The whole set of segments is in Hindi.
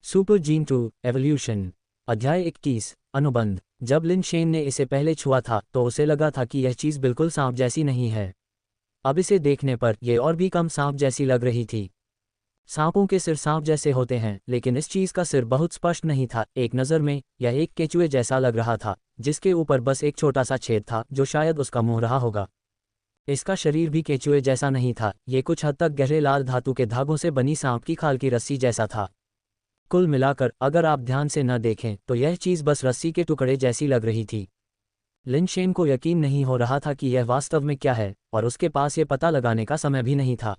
Super gene 2 evolution. अध्याय 21 अनुबंध। जब लिन शेन ने इसे पहले छुआ था तो उसे लगा था कि यह चीज़ बिल्कुल सांप जैसी नहीं है। अब इसे देखने पर यह और भी कम सांप जैसी लग रही थी। सांपों के सिर सांप जैसे होते हैं, लेकिन इस चीज़ का सिर बहुत स्पष्ट नहीं था। एक नज़र में यह एक केचुए जैसा लग रहा था, जिसके ऊपर बस एक छोटा सा छेद था जो शायद उसका मुंह रहा होगा। इसका शरीर भी केचुए जैसा नहीं था, ये कुछ हद तक गहरे लाल धातु के धागों से बनी सांप की खाल की रस्सी जैसा था। कुल मिलाकर अगर आप ध्यान से न देखें तो यह चीज़ बस रस्सी के टुकड़े जैसी लग रही थी। लिन शेन को यकीन नहीं हो रहा था कि यह वास्तव में क्या है, और उसके पास ये पता लगाने का समय भी नहीं था।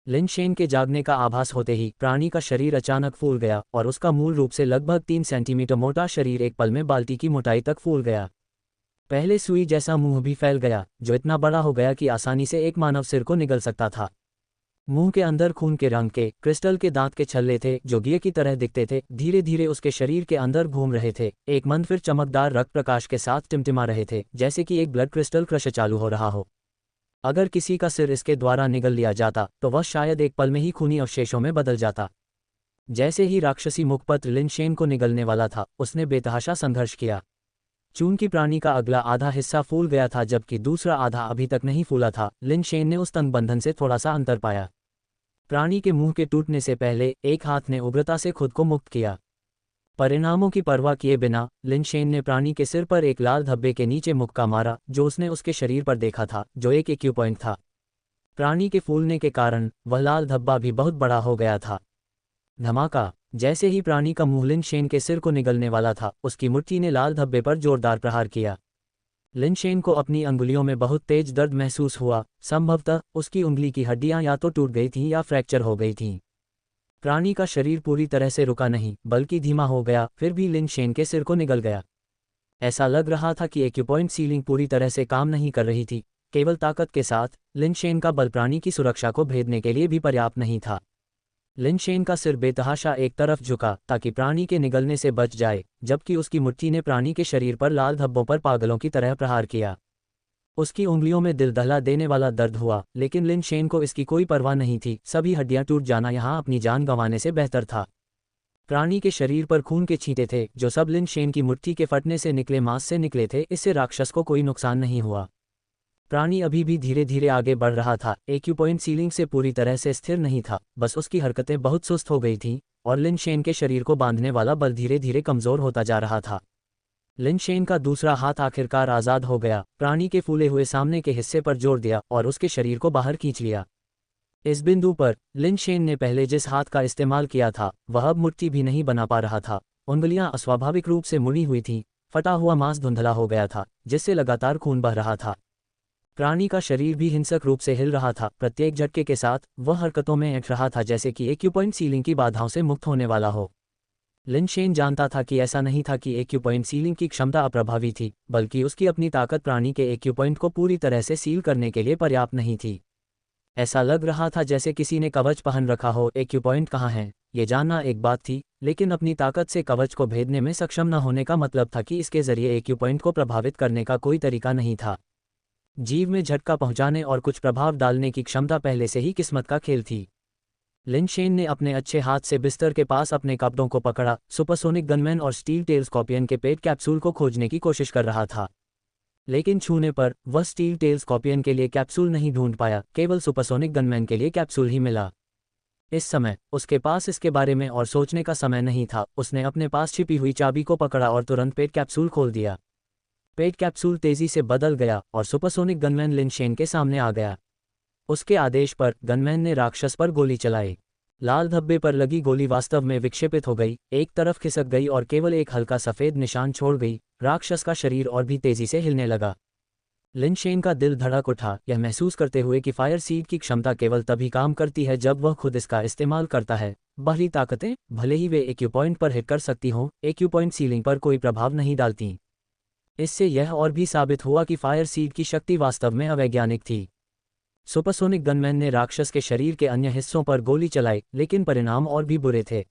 लिन शेन के जागने का आभास होते ही प्राणी का शरीर अचानक फूल गया और उसका मूल रूप से लगभग 3 सेंटीमीटर मोटा शरीर एक पल में बाल्टी की मोटाई तक फूल गया। पहले सुई जैसा मुंह भी फैल गया, जो इतना बड़ा हो गया कि आसानी से एक मानव सिर को निगल सकता था। मुंह के अंदर खून के रंग के क्रिस्टल के दांत के छल्ले थे जो घी की तरह दिखते थे, धीरे धीरे उसके शरीर के अंदर घूम रहे थे, एक मंद फिर चमकदार रक्त प्रकाश के साथ टिमटिमा रहे थे, जैसे कि एक ब्लड क्रिस्टल क्रश चालू हो रहा हो। अगर किसी का सिर इसके द्वारा निगल लिया जाता तो वह शायद एक पल में ही खूनी अवशेषों में बदल जाता। जैसे ही राक्षसी मुखपत्र लिन शेन को निगलने वाला था, उसने बेतहाशा संघर्ष किया। चूंकि प्राणी का अगला आधा हिस्सा फूल गया था जबकि दूसरा आधा अभी तक नहीं फूला था, लिन शेन ने उस तंग बंधन से थोड़ा सा अंतर पाया। प्राणी के मुंह के टूटने से पहले एक हाथ ने उग्रता से खुद को मुक्त किया। परिणामों की परवाह किए बिना लिन शेन ने प्राणी के सिर पर एक लाल धब्बे के नीचे मुक्का मारा जो उसने उसके शरीर पर देखा था, जो एक एक्यू पॉइंट था। प्राणी के फूलने के कारण वह लाल धब्बा भी बहुत बड़ा हो गया था। धमाका। जैसे ही प्राणी का मुंह लिन शेन के सिर को निगलने वाला था, उसकी मुट्ठी ने लाल धब्बे पर जोरदार प्रहार किया। लिन शेन को अपनी अंगुलियों में बहुत तेज दर्द महसूस हुआ, संभवतः उसकी उंगली की हड्डियां या तो टूट गई थीं या फ्रैक्चर हो गई थीं। प्राणी का शरीर पूरी तरह से रुका नहीं बल्कि धीमा हो गया, फिर भी लिन शेन के सिर को निगल गया। ऐसा लग रहा था कि एक्यूपॉइंट सीलिंग पूरी तरह से काम नहीं कर रही थी। केवल ताकत के साथ लिन शेन का बल प्राणी की सुरक्षा को भेदने के लिए भी पर्याप्त नहीं था। लिन शेन का सिर बेतहाशा एक तरफ झुका ताकि प्राणी के निगलने से बच जाए, जबकि उसकी मुट्ठी ने प्राणी के शरीर पर लाल धब्बों पर पागलों की तरह प्रहार किया। उसकी उंगलियों में दिल दहला देने वाला दर्द हुआ, लेकिन लिन शेन को इसकी कोई परवाह नहीं थी। सभी हड्डियां टूट जाना यहां अपनी जान गंवाने से बेहतर था। प्राणी के शरीर पर खून के छींटे थे जो सब लिन शेन की मुट्ठी के फटने से निकले मांस से निकले थे। इससे राक्षस को कोई नुकसान नहीं हुआ। प्राणी अभी भी धीरे धीरे आगे बढ़ रहा था, एक्यूपॉइंट सीलिंग से पूरी तरह से स्थिर नहीं था, बस उसकी हरकतें बहुत सुस्त हो गई थीं और लिन शेन के शरीर को बांधने वाला बल धीरे धीरे कमजोर होता जा रहा था। लिन शेन का दूसरा हाथ आखिरकार आज़ाद हो गया, प्राणी के फूले हुए सामने के हिस्से पर जोर दिया और उसके शरीर को बाहर खींच लिया। इस बिंदु पर लिन शेन ने पहले जिस हाथ का इस्तेमाल किया था वह अब मुट्ठी भी नहीं बना पा रहा था। उंगलियां अस्वाभाविक रूप से मुड़ी हुई थीं, फटा हुआ मांस धुंधला हो गया था जिससे लगातार खून बह रहा था। प्राणी का शरीर भी हिंसक रूप से हिल रहा था, प्रत्येक झटके के साथ वह हरकतों में ऐंठ रहा था जैसे कि एक्यूपॉइंट सीलिंग की बाधाओं से मुक्त होने वाला हो। लिन शेन जानता था कि ऐसा नहीं था कि एक्यूपॉइंट सीलिंग की क्षमता अप्रभावी थी, बल्कि उसकी अपनी ताकत प्राणी के एक्यूपॉइंट को पूरी तरह से सील करने के लिए पर्याप्त नहीं थी। ऐसा लग रहा था जैसे किसी ने कवच पहन रखा हो। एक्यूपॉइंट कहाँ है ये जानना एक बात थी, लेकिन अपनी ताकत से कवच को भेदने में सक्षम न होने का मतलब था कि इसके जरिए एक्यूपॉइंट को प्रभावित करने का कोई तरीका नहीं था। जीव में झटका पहुंचाने और कुछ प्रभाव डालने की क्षमता पहले से ही किस्मत का खेल थी। लिन शेन ने अपने अच्छे हाथ से बिस्तर के पास अपने कपड़ों को पकड़ा, सुपरसोनिक गनमैन और स्टील टेल स्कॉर्पियन के पेट कैप्सूल को खोजने की कोशिश कर रहा था। लेकिन छूने पर वह स्टील टेल स्कॉर्पियन के लिए कैप्सूल नहीं ढूंढ पाया, केवल सुपरसोनिक गनमैन के लिए कैप्सूल ही मिला। इस समय उसके पास इसके बारे में और सोचने का समय नहीं था। उसने अपने पास छिपी हुई चाबी को पकड़ा और तुरंत पेट कैप्सूल खोल दिया। पेट कैप्सूल तेजी से बदल गया और सुपरसोनिक गनमैन लिन शेन के सामने आ गया। उसके आदेश पर गनमैन ने राक्षस पर गोली चलाई। लाल धब्बे पर लगी गोली वास्तव में विक्षेपित हो गई, एक तरफ खिसक गई और केवल एक हल्का सफेद निशान छोड़ गई। राक्षस का शरीर और भी तेजी से हिलने लगा। लिन शेन का दिल धड़क उठा, यह महसूस करते हुए कि फायर सीड की क्षमता केवल तभी काम करती है जब वह खुद इसका इस्तेमाल करता है। बाहरी ताकतें भले ही वे एक्यूपॉइंट पर हिट कर सकती हों, एक्यूपॉइंट सीलिंग पर कोई प्रभाव नहीं डालती। इससे यह और भी साबित हुआ कि फायर सीड की शक्ति वास्तव में अवैज्ञानिक थी। सुपरसोनिक गनमैन ने राक्षस के शरीर के अन्य हिस्सों पर गोली चलाई, लेकिन परिणाम और भी बुरे थे।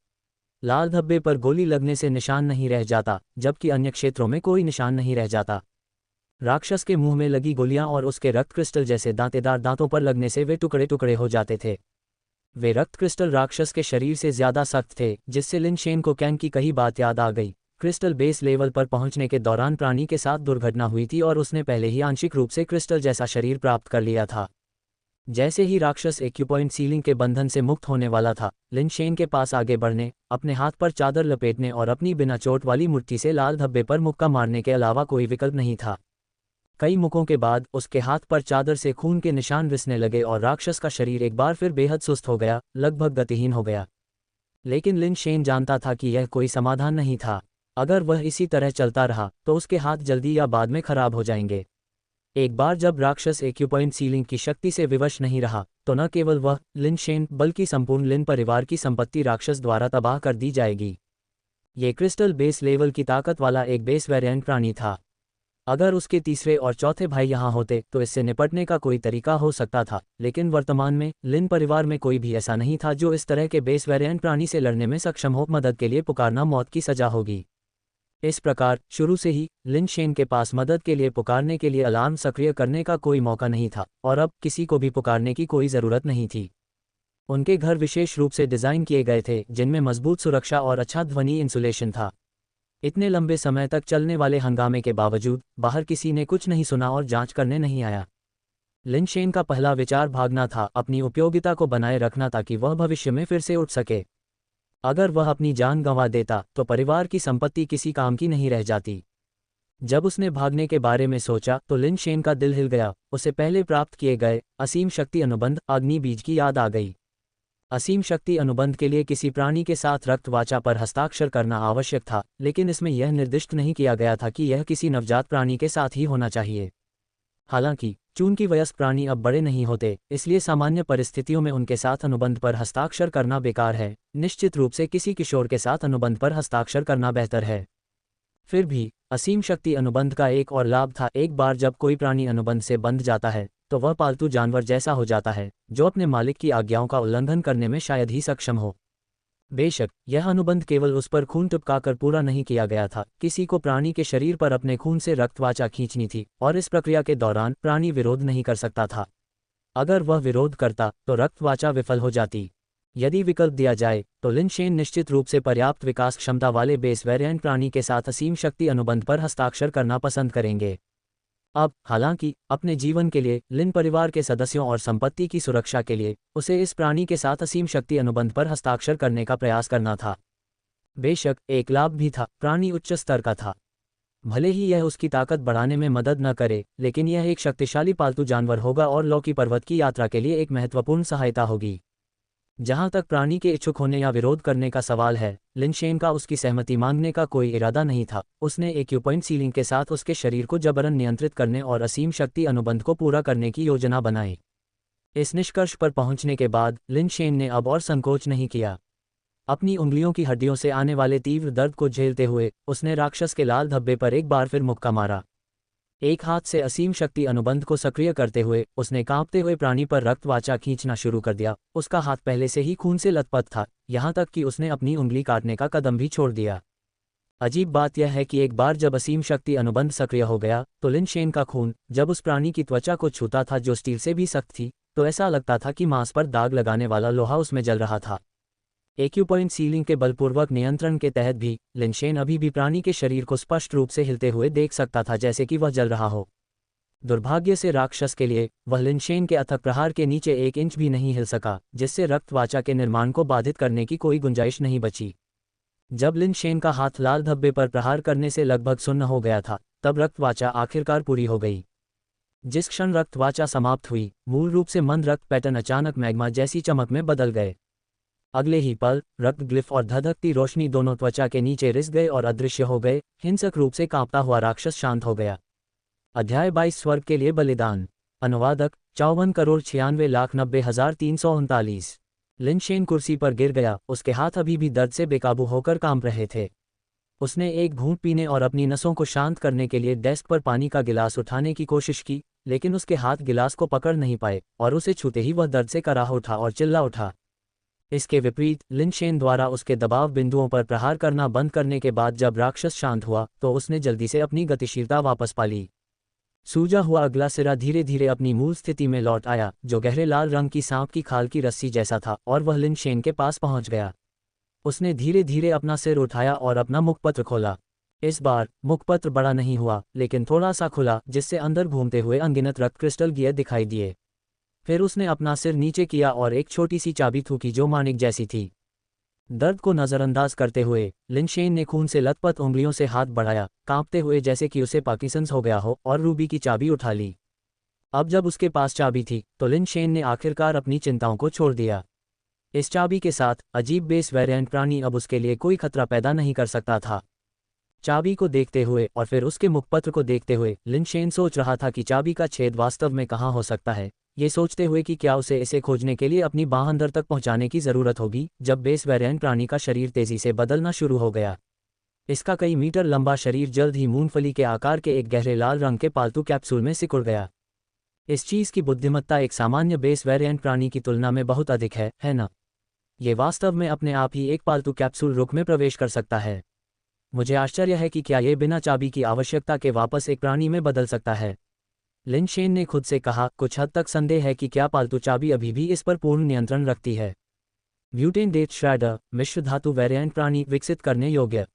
लाल धब्बे पर गोली लगने से निशान नहीं रह जाता, जबकि अन्य क्षेत्रों में कोई निशान नहीं रह जाता। राक्षस के मुंह में लगी गोलियां और उसके रक्त क्रिस्टल जैसे दांतेदार दांतों पर लगने से वे टुकड़े टुकड़े हो जाते थे। वे रक्त क्रिस्टल राक्षस के शरीर से ज्यादा सख्त थे, जिससे लिन शेन को कैंग की कही बात याद आ गई। क्रिस्टल बेस लेवल पर पहुंचने के दौरान प्राणी के साथ दुर्घटना हुई थी और उसने पहले ही आंशिक रूप से क्रिस्टल जैसा शरीर प्राप्त कर लिया था। जैसे ही राक्षस एक्यूपॉइंट सीलिंग के बंधन से मुक्त होने वाला था, लिन शेन के पास आगे बढ़ने, अपने हाथ पर चादर लपेटने और अपनी बिना चोट वाली मुट्ठी से लाल धब्बे पर मुक्का मारने के अलावा कोई विकल्प नहीं था। कई मुक्कों के बाद उसके हाथ पर चादर से खून के निशान रिसने लगे और राक्षस का शरीर एक बार फिर बेहद सुस्त हो गया, लगभग गतिहीन हो गया। लेकिन लिन शेन जानता था कि यह कोई समाधान नहीं था। अगर वह इसी तरह चलता रहा तो उसके हाथ जल्दी या बाद में खराब हो जाएंगे। एक बार जब राक्षस एक्यूपॉइंट सीलिंग की शक्ति से विवश नहीं रहा, तो न केवल वह, लिन शेन, बल्कि संपूर्ण लिन परिवार की संपत्ति राक्षस द्वारा तबाह कर दी जाएगी। ये क्रिस्टल बेस लेवल की ताकत वाला एक बेस वेरिएंट प्राणी था। अगर उसके तीसरे और चौथे भाई यहाँ होते तो इससे निपटने का कोई तरीका हो सकता था, लेकिन वर्तमान में लिन परिवार में कोई भी ऐसा नहीं था जो इस तरह के बेस वेरिएंट प्राणी से लड़ने में सक्षम हो। मदद के लिए पुकारना मौत की सजा होगी। इस प्रकार शुरू से ही लिन शेन के पास मदद के लिए पुकारने के लिए अलार्म सक्रिय करने का कोई मौका नहीं था, और अब किसी को भी पुकारने की कोई ज़रूरत नहीं थी। उनके घर विशेष रूप से डिज़ाइन किए गए थे, जिनमें मजबूत सुरक्षा और अच्छा ध्वनि इंसुलेशन था। इतने लंबे समय तक चलने वाले हंगामे के बावजूद बाहर किसी ने कुछ नहीं सुना और जांच करने नहीं आया। लिन शेन का पहला विचार भागना था, अपनी उपयोगिता को बनाए रखना ताकि वह भविष्य में फिर से उठ सके। अगर वह अपनी जान गंवा देता तो परिवार की संपत्ति किसी काम की नहीं रह जाती। जब उसने भागने के बारे में सोचा तो लिन शेन का दिल हिल गया। उसे पहले प्राप्त किए गए असीम शक्ति अनुबंध अग्नि बीज की याद आ गई। असीम शक्ति अनुबंध के लिए किसी प्राणी के साथ रक्त वाचा पर हस्ताक्षर करना आवश्यक था, लेकिन इसमें यह निर्दिष्ट नहीं किया गया था कि यह किसी नवजात प्राणी के साथ ही होना चाहिए। हालांकि चूंकि वयस्क प्राणी अब बड़े नहीं होते, इसलिए सामान्य परिस्थितियों में उनके साथ अनुबंध पर हस्ताक्षर करना बेकार है। निश्चित रूप से किसी किशोर के साथ अनुबंध पर हस्ताक्षर करना बेहतर है। फिर भी असीम शक्ति अनुबंध का एक और लाभ था। एक बार जब कोई प्राणी अनुबंध से बंध जाता है तो वह पालतू जानवर जैसा हो जाता है, जो अपने मालिक की आज्ञाओं का उल्लंघन करने में शायद ही सक्षम हो। बेशक यह अनुबंध केवल उस पर खून टपकाकर पूरा नहीं किया गया था, किसी को प्राणी के शरीर पर अपने खून से रक्तवाचा खींचनी थी, और इस प्रक्रिया के दौरान प्राणी विरोध नहीं कर सकता था। अगर वह विरोध करता तो रक्तवाचा विफल हो जाती। यदि विकल्प दिया जाए तो लिन शेन निश्चित रूप से पर्याप्त विकास क्षमता वाले बेस वेरिएंट प्राणी के साथ असीम शक्ति अनुबंध पर हस्ताक्षर करना पसंद करेंगे। अब हालांकि अपने जीवन के लिए, लिन परिवार के सदस्यों और संपत्ति की सुरक्षा के लिए उसे इस प्राणी के साथ असीम शक्ति अनुबंध पर हस्ताक्षर करने का प्रयास करना था। बेशक एक लाभ भी था, प्राणी उच्च स्तर का था। भले ही यह उसकी ताकत बढ़ाने में मदद न करे, लेकिन यह एक शक्तिशाली पालतू जानवर होगा और लौकी पर्वत की यात्रा के लिए एक महत्वपूर्ण सहायता होगी। जहां तक प्राणी के इच्छुक होने या विरोध करने का सवाल है, लिन शेन का उसकी सहमति मांगने का कोई इरादा नहीं था। उसने एक्यूपॉइंट सीलिंग के साथ उसके शरीर को जबरन नियंत्रित करने और असीम शक्ति अनुबंध को पूरा करने की योजना बनाई। इस निष्कर्ष पर पहुंचने के बाद लिन शेन ने अब और संकोच नहीं किया। अपनी उंगलियों की हड्डियों से आने वाले तीव्र दर्द को झेलते हुए उसने राक्षस के लाल धब्बे पर एक बार फिर मुक्का मारा। एक हाथ से असीम शक्ति अनुबंध को सक्रिय करते हुए उसने कांपते हुए प्राणी पर रक्तवाचा खींचना शुरू कर दिया। उसका हाथ पहले से ही खून से लथपथ था, यहाँ तक कि उसने अपनी उंगली काटने का कदम भी छोड़ दिया। अजीब बात यह है कि एक बार जब असीम शक्ति अनुबंध सक्रिय हो गया तो लिन शेन का खून जब उस प्राणी की त्वचा को छूता था जो स्टील से भी सख्त थी, तो ऐसा लगता था कि मांस पर दाग लगाने वाला लोहा उसमें जल रहा था। एक्यूपॉइंट सीलिंग के बलपूर्वक नियंत्रण के तहत भी लिन शेन अभी भी प्राणी के शरीर को स्पष्ट रूप से हिलते हुए देख सकता था, जैसे कि वह जल रहा हो। दुर्भाग्य से राक्षस के लिए वह लिन शेन के अथक प्रहार के नीचे 1 इंच भी नहीं हिल सका, जिससे रक्तवाचा के निर्माण को बाधित करने की कोई गुंजाइश नहीं बची। जब लिन शेन का हाथ लाल धब्बे पर प्रहार करने से लगभग सुन्न हो गया था, तब रक्तवाचा आखिरकार पूरी हो गई। जिस क्षण रक्तवाचा समाप्त हुई, मूल रूप से मंद रक्त पैटर्न अचानक मैग्मा जैसी चमक में बदल गए। अगले ही पल रक्त ग्लिफ और धधकती रोशनी दोनों त्वचा के नीचे रिस गए और अदृश्य हो गए। हिंसक रूप से कांपता हुआ राक्षस शांत हो गया। अध्याय 22 स्वर्ग के लिए बलिदान। अनुवादक 54,96,90,339। लिन शेन कुर्सी पर गिर गया, उसके हाथ अभी भी दर्द से बेकाबू होकर कांप रहे थे। उसने एक घूंट पीने और अपनी नसों को शांत करने के लिए डेस्क पर पानी का गिलास उठाने की कोशिश की, लेकिन उसके हाथ गिलास को पकड़ नहीं पाए और उसे छूते ही वह दर्द से कराह उठा और चिल्ला उठा। इसके विपरीत लिन शेन द्वारा उसके दबाव बिंदुओं पर प्रहार करना बंद करने के बाद जब राक्षस शांत हुआ तो उसने जल्दी से अपनी गतिशीलता वापस पा ली। सूजा हुआ अगला सिरा धीरे धीरे अपनी मूल स्थिति में लौट आया, जो गहरे लाल रंग की सांप की खाल की रस्सी जैसा था, और वह लिन शेन के पास पहुंच गया। उसने धीरे धीरे अपना सिर उठाया और अपना मुखपत्र खोला। इस बार मुखपत्र बड़ा नहीं हुआ, लेकिन थोड़ा सा खुला, जिससे अंदर घूमते हुए अनगिनत रक्त क्रिस्टल गियर दिखाई दिए। फिर उसने अपना सिर नीचे किया और एक छोटी सी चाबी थूकी जो मानिक जैसी थी। दर्द को नज़रअंदाज करते हुए लिन शेन ने खून से लथपथ उंगलियों से हाथ बढ़ाया, कांपते हुए जैसे कि उसे पार्किंसंस हो गया हो, और रूबी की चाबी उठा ली। अब जब उसके पास चाबी थी तो लिन शेन ने आखिरकार अपनी चिंताओं को छोड़ दिया। इस चाबी के साथ अजीब बेस वेरिएंट प्राणी अब उसके लिए कोई खतरा पैदा नहीं कर सकता था। चाबी को देखते हुए और फिर उसके मुखपत्र को देखते हुए लिन शेन सोच रहा था कि चाबी का छेद वास्तव में कहाँ हो सकता है, ये सोचते हुए कि क्या उसे इसे खोजने के लिए अपनी बाह अंदर तक पहुंचाने की ज़रूरत होगी। जब बेस वेरिएंट प्राणी का शरीर तेज़ी से बदलना शुरू हो गया। इसका कई मीटर लंबा शरीर जल्द ही मूंगफली के आकार के एक गहरे लाल रंग के पालतू कैप्सूल में सिकुड़ गया। इस चीज़ की बुद्धिमत्ता एक सामान्य बेस वेरिएंट प्राणी की तुलना में बहुत अधिक है ना? ये वास्तव में अपने आप ही एक पालतू कैप्सूल रुख में प्रवेश कर सकता है। मुझे आश्चर्य है कि क्या ये बिना चाबी की आवश्यकता के वापस एक प्राणी में बदल सकता है। लिन शेन ने खुद से कहा, कुछ हद तक संदेह है कि क्या पालतू चाबी अभी भी इस पर पूर्ण नियंत्रण रखती है। म्यूटेंट डेथ श्रैडर मिश्र धातु वेरिएंट प्राणी विकसित करने योग्य।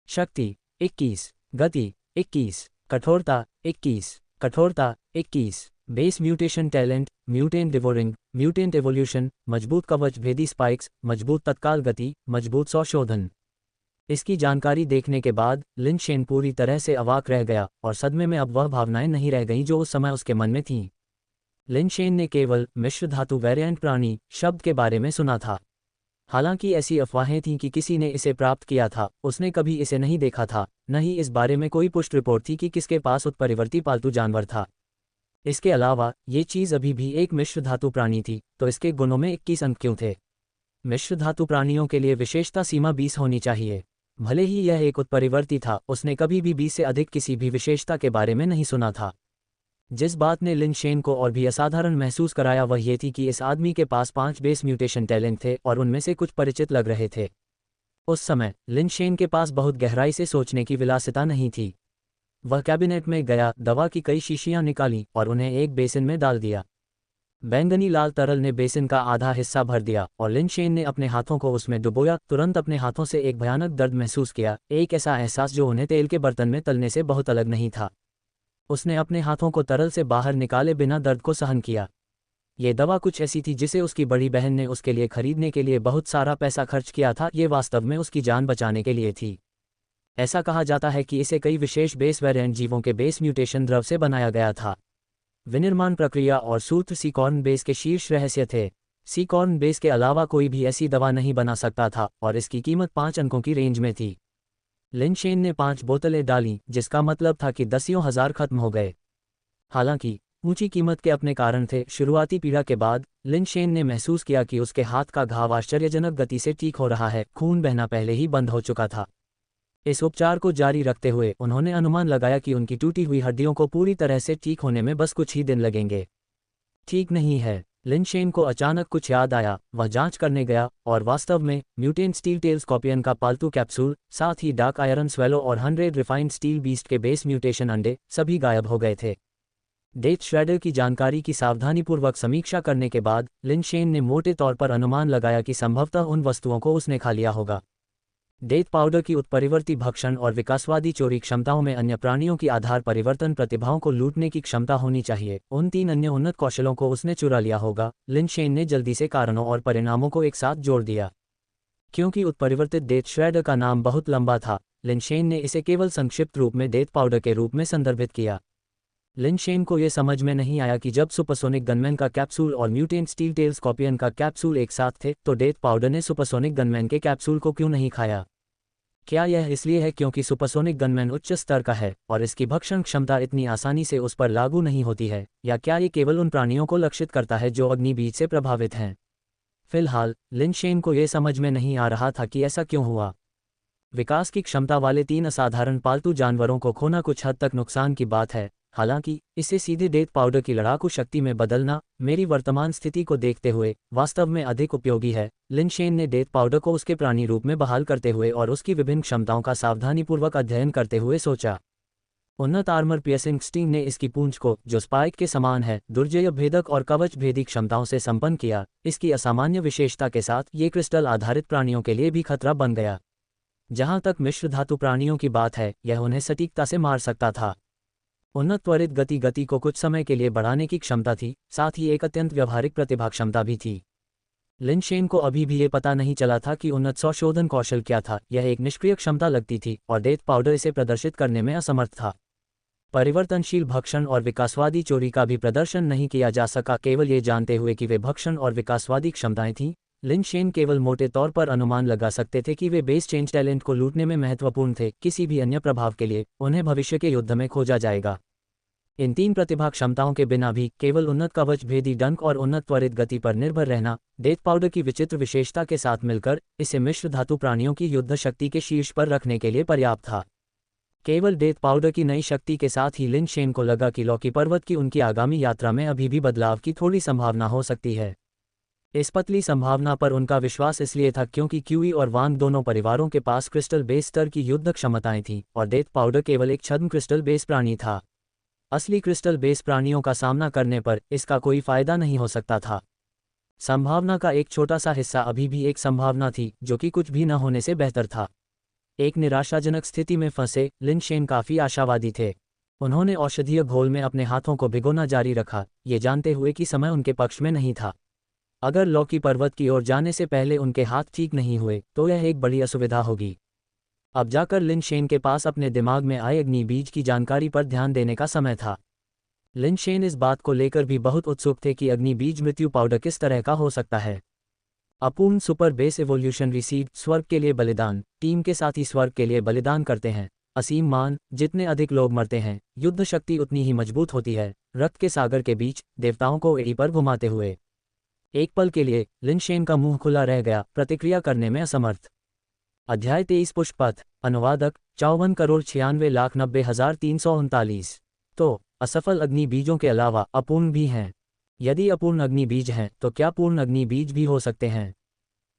शक्ति 21, गति 21, कठोरता 21, कठोरता 21, base mutation talent mutant devouring, mutant evolution, मजबूत कवच भेदी स्पाइक्स, मजबूत तत्काल गति, मजबूत संशोधन। इसकी जानकारी देखने के बाद लिन शेन पूरी तरह से अवाक रह गया और सदमे में अब वह भावनाएं नहीं रह गईं जो उस समय उसके मन में थीं। लिन शेन ने केवल मिश्र धातु वेरिएंट प्राणी शब्द के बारे में सुना था। हालांकि ऐसी अफवाहें थीं कि किसी ने इसे प्राप्त किया था, उसने कभी इसे नहीं देखा था, न ही इस बारे में कोई पुष्ट रिपोर्ट थी कि किसके पास उत्परिवर्ती पालतू जानवर था। इसके अलावा ये चीज़ अभी भी एक मिश्र धातु प्राणी थी, तो इसके गुणों में 21 अंक क्यों थे? मिश्र धातु प्राणियों के लिए विशेषता सीमा 20 होनी चाहिए। भले ही यह एक उत्परिवर्ती था, उसने कभी भी 20 से अधिक किसी भी विशेषता के बारे में नहीं सुना था। जिस बात ने लिन शेन को और भी असाधारण महसूस कराया वह ये थी कि इस आदमी के पास 5 बेस म्यूटेशन टैलेंट थे और उनमें से कुछ परिचित लग रहे थे। उस समय लिन शेन के पास बहुत गहराई से सोचने की विलासिता नहीं थी। वह कैबिनेट में गया, दवा की कई शीशियां निकाली और उन्हें एक बेसिन में डाल दिया। बैंगनी लाल तरल ने बेसिन का आधा हिस्सा भर दिया और लिन शेन ने अपने हाथों को उसमें डुबोया। तुरंत अपने हाथों से एक भयानक दर्द महसूस किया, एक ऐसा एहसास जो उन्हें तेल के बर्तन में तलने से बहुत अलग नहीं था। उसने अपने हाथों को तरल से बाहर निकाले बिना दर्द को सहन किया। ये दवा कुछ ऐसी थी जिसे उसकी बड़ी बहन ने उसके लिए खरीदने के लिए बहुत सारा पैसा खर्च किया था। ये वास्तव में उसकी जान बचाने के लिए थी। ऐसा कहा जाता है कि इसे कई विशेष बेस वेरिएंट जीवों के बेस म्यूटेशन द्रव से बनाया गया था। विनिर्माण प्रक्रिया और सूत्र सीकॉर्न बेस के शीर्ष रहस्य थे। सीकॉर्न बेस के अलावा कोई भी ऐसी दवा नहीं बना सकता था और इसकी कीमत 5 अंकों की रेंज में थी। लिन शेन ने 5 बोतलें डालीं, जिसका मतलब था कि दसियों हजार खत्म हो गए। हालांकि ऊंची कीमत के अपने कारण थे। शुरुआती पीड़ा के बाद लिन शेन ने महसूस किया कि उसके हाथ का घाव आश्चर्यजनक गति से ठीक हो रहा है। खून बहना पहले ही बंद हो चुका था। इस उपचार को जारी रखते हुए उन्होंने अनुमान लगाया कि उनकी टूटी हुई हड्डियों को पूरी तरह से ठीक होने में बस कुछ ही दिन लगेंगे। ठीक नहीं है। लिन शेन को अचानक कुछ याद आया। वह जांच करने गया और वास्तव में म्यूटेंट स्टील टेल स्कॉर्पियन का पालतू कैप्सूल, साथ ही डार्क आयरन स्वेलो और 100 रिफाइंड स्टील बीस्ट के बेस म्यूटेशन अंडे सभी गायब हो गए थे। डेथ श्रेडर की जानकारी की सावधानीपूर्वक समीक्षा करने के बाद लिन शेन ने मोटे तौर पर अनुमान लगाया कि संभवतः उन वस्तुओं को उसने खा लिया होगा। डेथ पाउडर की उत्परिवर्ती भक्षण और विकासवादी चोरी क्षमताओं में अन्य प्राणियों की आधार परिवर्तन प्रतिभाओं को लूटने की क्षमता होनी चाहिए। उन 3 अन्य उन्नत कौशलों को उसने चुरा लिया होगा। लिन शेन ने जल्दी से कारणों और परिणामों को एक साथ जोड़ दिया। क्योंकि उत्परिवर्तित डेथ श्रेडर का नाम बहुत लंबा था, लिन शेन ने इसे केवल संक्षिप्त रूप में डेथ पाउडर के रूप में संदर्भित किया। लिन शेन को यह समझ में नहीं आया कि जब सुपरसोनिक गनमैन का कैप्सूल और म्यूटेंट स्टील टेल स्कॉर्पियन का कैप्सूल एक साथ थे तो डेथ पाउडर ने सुपरसोनिक गनमैन के कैप्सूल को क्यों नहीं खाया? क्या यह इसलिए है क्योंकि सुपरसोनिक गनमैन उच्च स्तर का है और इसकी भक्षण क्षमता इतनी आसानी से उस पर लागू नहीं होती है, या क्या ये केवल उन प्राणियों को लक्षित करता है जो अग्निबीज से प्रभावित हैं? फिलहाल लिन शेन को यह समझ में नहीं आ रहा था कि ऐसा क्यों हुआ। विकास की क्षमता वाले 3 असाधारण पालतू जानवरों को खोना कुछ हद तक नुकसान की बात है। हालांकि इसे सीधे डेथ पाउडर की लड़ाकू शक्ति में बदलना मेरी वर्तमान स्थिति को देखते हुए वास्तव में अधिक उपयोगी है। लिन शेन ने डेथ पाउडर को उसके प्राणी रूप में बहाल करते हुए और उसकी विभिन्न क्षमताओं का सावधानीपूर्वक अध्ययन करते हुए सोचा। उन्नत आर्मर पियर्सिंग स्टिंग ने इसकी पूंछ को, जो स्पाइक के समान है, दुर्जय भेदक और कवच भेदी क्षमताओं से संपन्न किया। इसकी असामान्य विशेषता के साथ ये क्रिस्टल आधारित प्राणियों के लिए भी खतरा बन गया। जहां तक मिश्र धातु प्राणियों की बात है, यह उन्हें सटीकता से मार सकता था। उन्नत त्वरित गति को कुछ समय के लिए बढ़ाने की क्षमता थी, साथ ही एक अत्यंत व्यवहारिक प्रतिभा क्षमता भी थी। लिन शेन को अभी भी ये पता नहीं चला था कि उन्नत संशोधन कौशल क्या था। यह एक निष्क्रिय क्षमता लगती थी और डेथ पाउडर इसे प्रदर्शित करने में असमर्थ था। परिवर्तनशील भक्षण और विकासवादी चोरी का भी प्रदर्शन नहीं किया जा सका। केवल ये जानते हुए कि वे भक्षण और विकासवादी क्षमताएं थीं, लिन शेन केवल मोटे तौर पर अनुमान लगा सकते थे कि वे बेस चेंज टैलेंट को लूटने में महत्वपूर्ण थे। किसी भी अन्य प्रभाव के लिए उन्हें भविष्य के युद्ध में खोजा जाएगा। इन 3 प्रतिभा क्षमताओं के बिना भी केवल उन्नत कवच भेदी डंक और उन्नत त्वरित गति पर निर्भर रहना, डेथ पाउडर की विचित्र विशेषता के साथ मिलकर इसे मिश्र धातु प्राणियों की युद्ध शक्ति के शीर्ष पर रखने के लिए पर्याप्त था। केवल डेथ पाउडर की नई शक्ति के साथ ही लिन शेन को लगा कि लॉकी पर्वत की उनकी आगामी यात्रा में अभी भी बदलाव की थोड़ी संभावना हो सकती है। इस पतली संभावना पर उनका विश्वास इसलिए था क्योंकि क्यूई और वांग दोनों परिवारों के पास क्रिस्टल बेस स्तर की युद्ध क्षमताएं थीं और डेथ पाउडर केवल एक छद्म क्रिस्टल बेस प्राणी था। असली क्रिस्टल बेस प्राणियों का सामना करने पर इसका कोई फायदा नहीं हो सकता था। संभावना का एक छोटा सा हिस्सा अभी भी एक संभावना थी, जो कि कुछ भी न होने से बेहतर था। एक निराशाजनक स्थिति में फंसे लिन शेन काफी आशावादी थे। उन्होंने औषधीय घोल में अपने हाथों को भिगोना जारी रखा, ये जानते हुए कि समय उनके पक्ष में नहीं था। अगर लॉकी पर्वत की ओर जाने से पहले उनके हाथ ठीक नहीं हुए तो यह एक बड़ी असुविधा होगी। अब जाकर लिन शेन के पास अपने दिमाग में आए अग्नि बीज की जानकारी पर ध्यान देने का समय था। लिन शेन इस बात को लेकर भी बहुत उत्सुक थे कि अग्नि बीज मृत्यु पाउडर किस तरह का हो सकता है। अपूर्ण सुपर बेस एवोल्यूशनरी सीड, स्वर्ग के लिए बलिदान। टीम के साथी स्वर्ग के लिए बलिदान करते हैं। असीम मान, जितने अधिक लोग मरते हैं, युद्ध शक्ति उतनी ही मजबूत होती है। रक्त के सागर के बीच, देवताओं को एड़ी पर घुमाते हुए। एक पल के लिए लिन शेन का मुंह खुला रह गया, प्रतिक्रिया करने में असमर्थ। अध्याय 23 पुष्पपथ। अनुवादक 54,90,90,339। तो असफल अग्नि बीजों के अलावा अपूर्ण भी हैं। यदि अपूर्ण अग्नि बीज हैं तो क्या पूर्ण अग्नि बीज भी हो सकते हैं?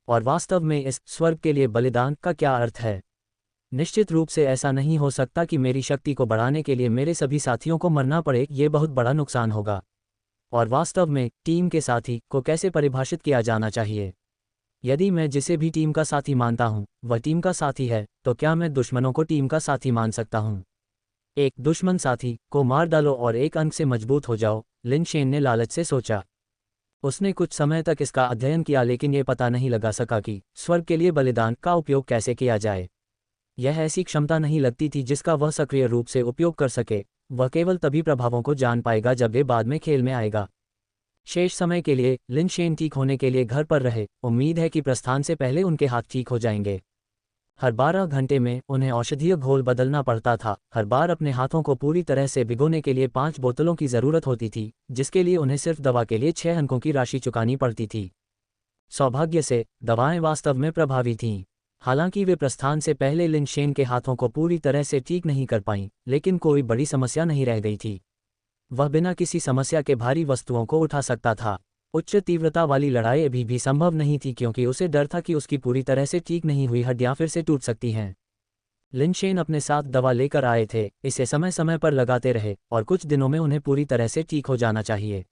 और वास्तव में इस स्वर्ग के लिए बलिदान का क्या अर्थ है? निश्चित रूप से ऐसा नहीं हो सकता कि मेरी शक्ति को बढ़ाने के लिए मेरे सभी साथियों को मरना पड़े। ये बहुत बड़ा नुकसान होगा। और वास्तव में टीम के साथी को कैसे परिभाषित किया जाना चाहिए? यदि मैं जिसे भी टीम का साथी मानता हूं वह टीम का साथी है, तो क्या मैं दुश्मनों को टीम का साथी मान सकता हूं? एक दुश्मन साथी को मार डालो और एक अंक से मजबूत हो जाओ, लिन शेन ने लालच से सोचा। उसने कुछ समय तक इसका अध्ययन किया, लेकिन ये पता नहीं लगा सका कि स्वर्ग के लिए बलिदान का उपयोग कैसे किया जाए। यह ऐसी क्षमता नहीं लगती थी जिसका वह सक्रिय रूप से उपयोग कर सके। वह केवल तभी प्रभावों को जान पाएगा जब वे बाद में खेल में आएगा। शेष समय के लिए लिन शेन ठीक होने के लिए घर पर रहे। उम्मीद है कि प्रस्थान से पहले उनके हाथ ठीक हो जाएंगे। हर 12 घंटे में उन्हें औषधीय घोल बदलना पड़ता था। हर बार अपने हाथों को पूरी तरह से भिगोने के लिए 5 बोतलों की ज़रूरत होती थी, जिसके लिए उन्हें सिर्फ दवा के लिए 6 अंकों की राशि चुकानी पड़ती थी। सौभाग्य से दवाएं वास्तव में प्रभावी थीं। हालांकि वे प्रस्थान से पहले लिन शेन के हाथों को पूरी तरह से ठीक नहीं कर पाईं, लेकिन कोई बड़ी समस्या नहीं रह गई थी। वह बिना किसी समस्या के भारी वस्तुओं को उठा सकता था। उच्च तीव्रता वाली लड़ाई अभी भी संभव नहीं थी, क्योंकि उसे डर था कि उसकी पूरी तरह से ठीक नहीं हुई हड्डियां फिर से टूट सकती हैं। लिन शेन अपने साथ दवा लेकर आए थे। इसे समय समय पर लगाते रहे और कुछ दिनों में उन्हें पूरी तरह से ठीक हो जाना चाहिए।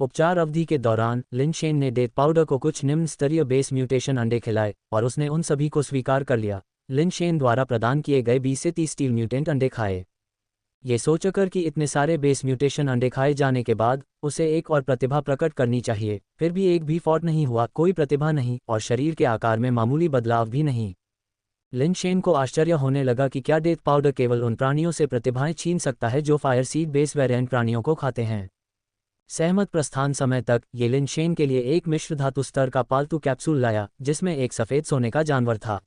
उपचार अवधि के दौरान लिन शेन ने डेथ पाउडर को कुछ निम्न स्तरीय बेस म्यूटेशन अंडे खिलाए और उसने उन सभी को स्वीकार कर लिया। लिन शेन द्वारा प्रदान किए गए 20 से 30 स्टील म्यूटेंट अंडे खाए। ये सोचकर कि इतने सारे बेस म्यूटेशन अंडे खाए जाने के बाद उसे एक और प्रतिभा प्रकट करनी चाहिए, फिर भी एक भी फॉल्ट नहीं हुआ। कोई प्रतिभा नहीं और शरीर के आकार में मामूली बदलाव भी नहीं। लिन शेन को आश्चर्य होने लगा कि क्या डेथ पाउडर केवल उन प्राणियों से प्रतिभाएं छीन सकता है जो फायर सीड बेस वेरिएंट प्राणियों को खाते हैं। सहमत प्रस्थान समय तक ये लिन शेन के लिए एक मिश्र धातु स्तर का पालतू कैप्सूल लाया, जिसमें एक सफ़ेद सोने का जानवर था।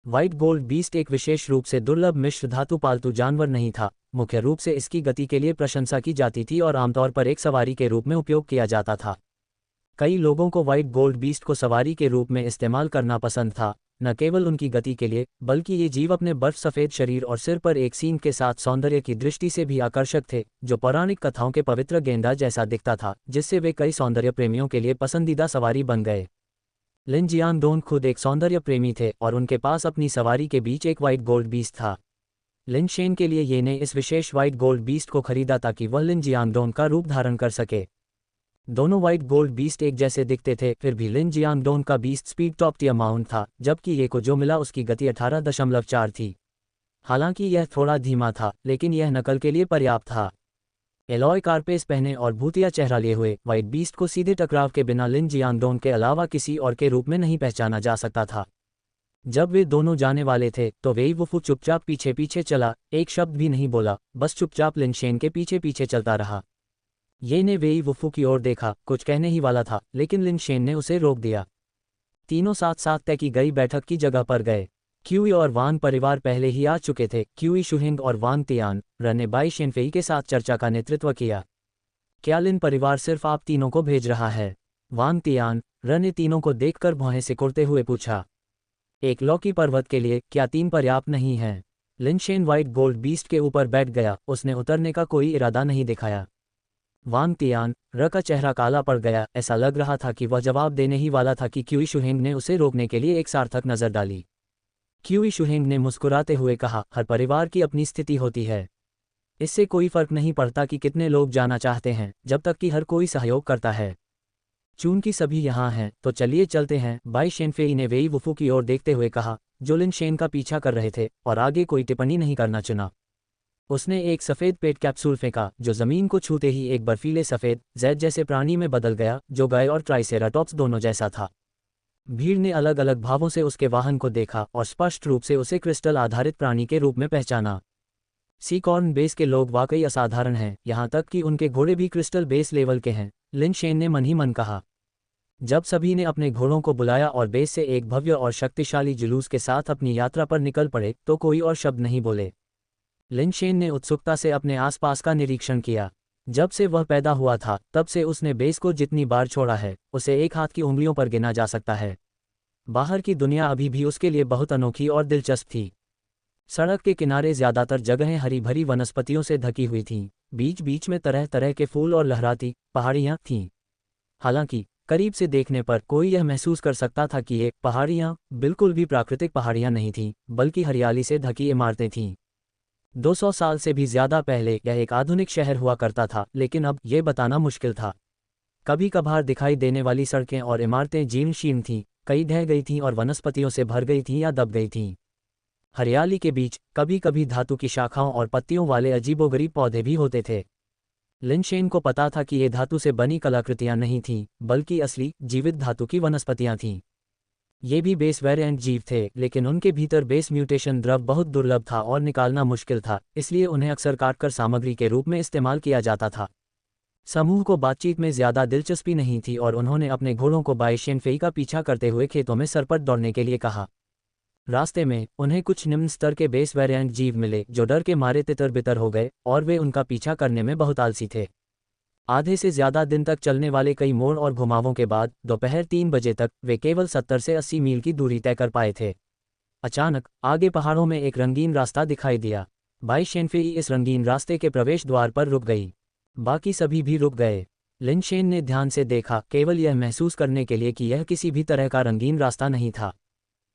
व्हाइट गोल्ड बीस्ट एक विशेष रूप से दुर्लभ मिश्र धातु पालतू जानवर नहीं था। मुख्य रूप से इसकी गति के लिए प्रशंसा की जाती थी और आमतौर पर एक सवारी के रूप में उपयोग किया जाता था। कई लोगों को व्हाइट गोल्ड बीस्ट को सवारी के रूप में इस्तेमाल करना पसंद था, न केवल उनकी गति के लिए, बल्कि ये जीव अपने बर्फ सफ़ेद शरीर और सिर पर एक सींग के साथ सौंदर्य की दृष्टि से भी आकर्षक थे, जो पौराणिक कथाओं के पवित्र गेंडा जैसा दिखता था, जिससे वे कई सौंदर्य प्रेमियों के लिए पसंदीदा सवारी बन गए। लिन जियांगडोंग खुद एक सौंदर्य प्रेमी थे और उनके पास अपनी सवारी के बीच एक व्हाइट गोल्ड बीस्ट था। लिन शेन के लिए ये ने इस विशेष व्हाइट गोल्ड बीस्ट को खरीदा ताकि वह लिन जियांगडोंग का रूप धारण कर सके। दोनों व्हाइट गोल्ड बीस्ट एक जैसे दिखते थे, फिर भी लिन जियांगडोंग का beast speed top tier mount था, जबकि ये को जो मिला उसकी गति 18.4 थी। हालांकि यह थोड़ा धीमा था, लेकिन यह नकल के लिए पर्याप्त था। एलॉय कारपेस पहने और भूतिया चेहरा लिए हुए व्हाइट बीस्ट को सीधे टकराव के बिना लिन जियांगडोंग के अलावा किसी और के रूप में नहीं पहचाना जा सकता था। जब वे दोनों जाने वाले थे तो वेई वुफू चुपचाप पीछे पीछे चला, एक शब्द भी नहीं बोला, बस चुपचाप लिन शेन के पीछे पीछे चलता रहा। ये ने वेई वुफू की ओर देखा, कुछ कहने ही वाला था, लेकिन लिन शेन ने उसे रोक दिया। तीनों साथ साथ तय की गई बैठक की जगह पर गए। क्यूई और वान परिवार पहले ही आ चुके थे। क्यूई शुहिंग और वांग तियान र ने बाई शेनफेई के साथ चर्चा का नेतृत्व किया। क्या लिन परिवार सिर्फ आप तीनों को भेज रहा है? वांग तियान र ने तीनों को देखकर भौहें सिकुड़ते हुए पूछा। एक लौकी पर्वत के लिए क्या 3 पर्याप्त नहीं है? Lin Shen white gold beast के ऊपर बैठ गया, उसने उतरने का कोई इरादा नहीं दिखाया। वांग तियान र का चेहरा काला पड़ गया, ऐसा लग रहा था कि वह जवाब देने ही वाला था कि क्यूई शुहिंग ने उसे रोकने के लिए एक सार्थक नज़र डाली। क्यूई शुहिंग ने मुस्कुराते हुए कहा, हर परिवार की अपनी स्थिति होती है। इससे कोई फर्क नहीं पड़ता कि कितने लोग जाना चाहते हैं, जब तक कि हर कोई सहयोग करता है। चूंकि सभी यहाँ हैं, तो चलिए चलते हैं। बाई शेनफेई ने वेई वुफू की ओर देखते हुए कहा, जो लिन शेन का पीछा कर रहे थे, और आगे कोई टिप्पणी नहीं करना चुना। उसने एक सफ़ेद पेट कैप्सूल फेंका, जो ज़मीन को छूते ही एक बर्फीले सफ़ेद जैद जैसे प्राणी में बदल गया, जो गाय और ट्राइसेराटॉप्स दोनों जैसा था। भीड़ ने अलग अलग भावों से उसके वाहन को देखा और स्पष्ट रूप से उसे क्रिस्टल आधारित प्राणी के रूप में पहचाना। सीकॉर्न बेस के लोग वाकई असाधारण हैं, यहाँ तक कि उनके घोड़े भी क्रिस्टल बेस लेवल के हैं, लिन शेन ने मन ही मन कहा। जब सभी ने अपने घोड़ों को बुलाया और बेस से एक भव्य और शक्तिशाली जुलूस के साथ अपनी यात्रा पर निकल पड़े, तो कोई और शब्द नहीं बोले। लिन शेन ने उत्सुकता से अपने आसपास का निरीक्षण किया। जब से वह पैदा हुआ था, तब से उसने बेस को जितनी बार छोड़ा है, उसे एक हाथ की उंगलियों पर गिना जा सकता है। बाहर की दुनिया अभी भी उसके लिए बहुत अनोखी और दिलचस्प थी। सड़क के किनारे ज्यादातर जगहें हरी भरी वनस्पतियों से ढकी हुई थीं, बीच बीच में तरह तरह के फूल और लहराती पहाड़ियाँ थीं। हालांकि करीब से देखने पर कोई यह महसूस कर सकता था कि ये पहाड़ियाँ बिल्कुल भी प्राकृतिक पहाड़ियाँ नहीं थीं, बल्कि हरियाली से ढकी इमारतें थीं। 200 साल से भी ज्यादा पहले यह एक आधुनिक शहर हुआ करता था, लेकिन अब ये बताना मुश्किल था। कभी कभार दिखाई देने वाली सड़कें और इमारतें जीर्ण शीर्ण थीं, कई ढह गई थीं और वनस्पतियों से भर गई थीं या दब गई थीं। हरियाली के बीच कभी कभी धातु की शाखाओं और पत्तियों वाले अजीबोगरीब पौधे भी होते थे। लिन शेन को पता था कि ये धातु से बनी कलाकृतियां नहीं थीं, बल्कि असली जीवित धातु की वनस्पतियां थीं। ये भी बेस वेरिएंट जीव थे, लेकिन उनके भीतर बेस म्यूटेशन द्रव बहुत दुर्लभ था और निकालना मुश्किल था, इसलिए उन्हें अक्सर काटकर सामग्री के रूप में इस्तेमाल किया जाता था। समूह को बातचीत में ज्यादा दिलचस्पी नहीं थी और उन्होंने अपने घोड़ों को बाई शेनफेई का पीछा करते हुए खेतों में सरपट दौड़ने के लिए कहा। रास्ते में उन्हें कुछ निम्न स्तर के बेस वेरिएंट जीव मिले, जो डर के मारे तितर बितर हो गए और वे उनका पीछा करने में बहुत आलसी थे। आधे से ज्यादा दिन तक चलने वाले कई मोड़ और घुमावों के बाद दोपहर 3 बजे तक वे केवल 70 से 80 मील की दूरी तय कर पाए थे। अचानक आगे पहाड़ों में एक रंगीन रास्ता दिखाई दिया। बाई शेनफेई इस रंगीन रास्ते के प्रवेश द्वार पर रुक गई। बाकी सभी भी रुक गए। लिन शेन ने ध्यान से देखा, केवल यह महसूस करने के लिए कि यह किसी भी तरह का रंगीन रास्ता नहीं था,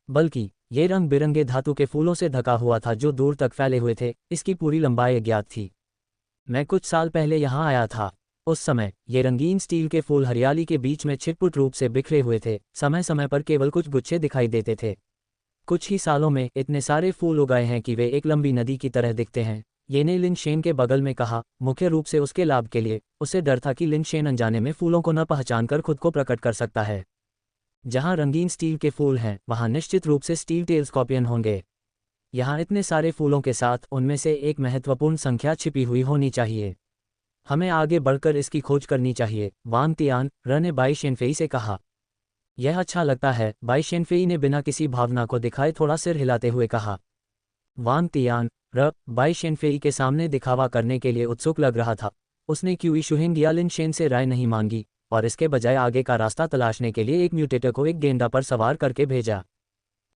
बल्कि ये रंग बिरंगे धातु के फूलों से ढका हुआ था जो दूर तक फैले हुए थे। इसकी पूरी लंबाई अज्ञात थी। मैं कुछ साल पहले यहाँ आया था। उस समय ये रंगीन स्टील के फूल हरियाली के बीच में छिटपुट रूप से बिखरे हुए थे, समय समय पर केवल कुछ गुच्छे दिखाई देते थे। कुछ ही सालों में इतने सारे फूल उगाए हैं कि वे एक लंबी नदी की तरह दिखते हैं, ये ने लिन शेन के बगल में कहा। मुख्य रूप से उसके लाभ के लिए। उसे डर था कि लिन शेन अनजाने में फूलों को न पहचानकर खुद को प्रकट कर सकता है। जहाँ रंगीन स्टील के फूल हैं, वहाँ निश्चित रूप से स्टील टेल स्कॉर्पियन होंगे। यहाँ इतने सारे फूलों के साथ उनमें से एक महत्वपूर्ण संख्या छिपी हुई होनी चाहिए। हमें आगे बढ़कर इसकी खोज करनी चाहिए, वांग तियान र ने बाई शेनफेई से कहा। यह अच्छा लगता है, बाई शेनफेई ने बिना किसी भावना को दिखाए थोड़ा सिर हिलाते हुए कहा। वांग तियान र बाई शेनफेई के सामने दिखावा करने के लिए उत्सुक लग रहा था। उसने क्यूई शुहिंग या लिन शेन से राय नहीं मांगी और इसके बजाय आगे का रास्ता तलाशने के लिए एक म्यूटेटर को एक गेंडा पर सवार करके भेजा।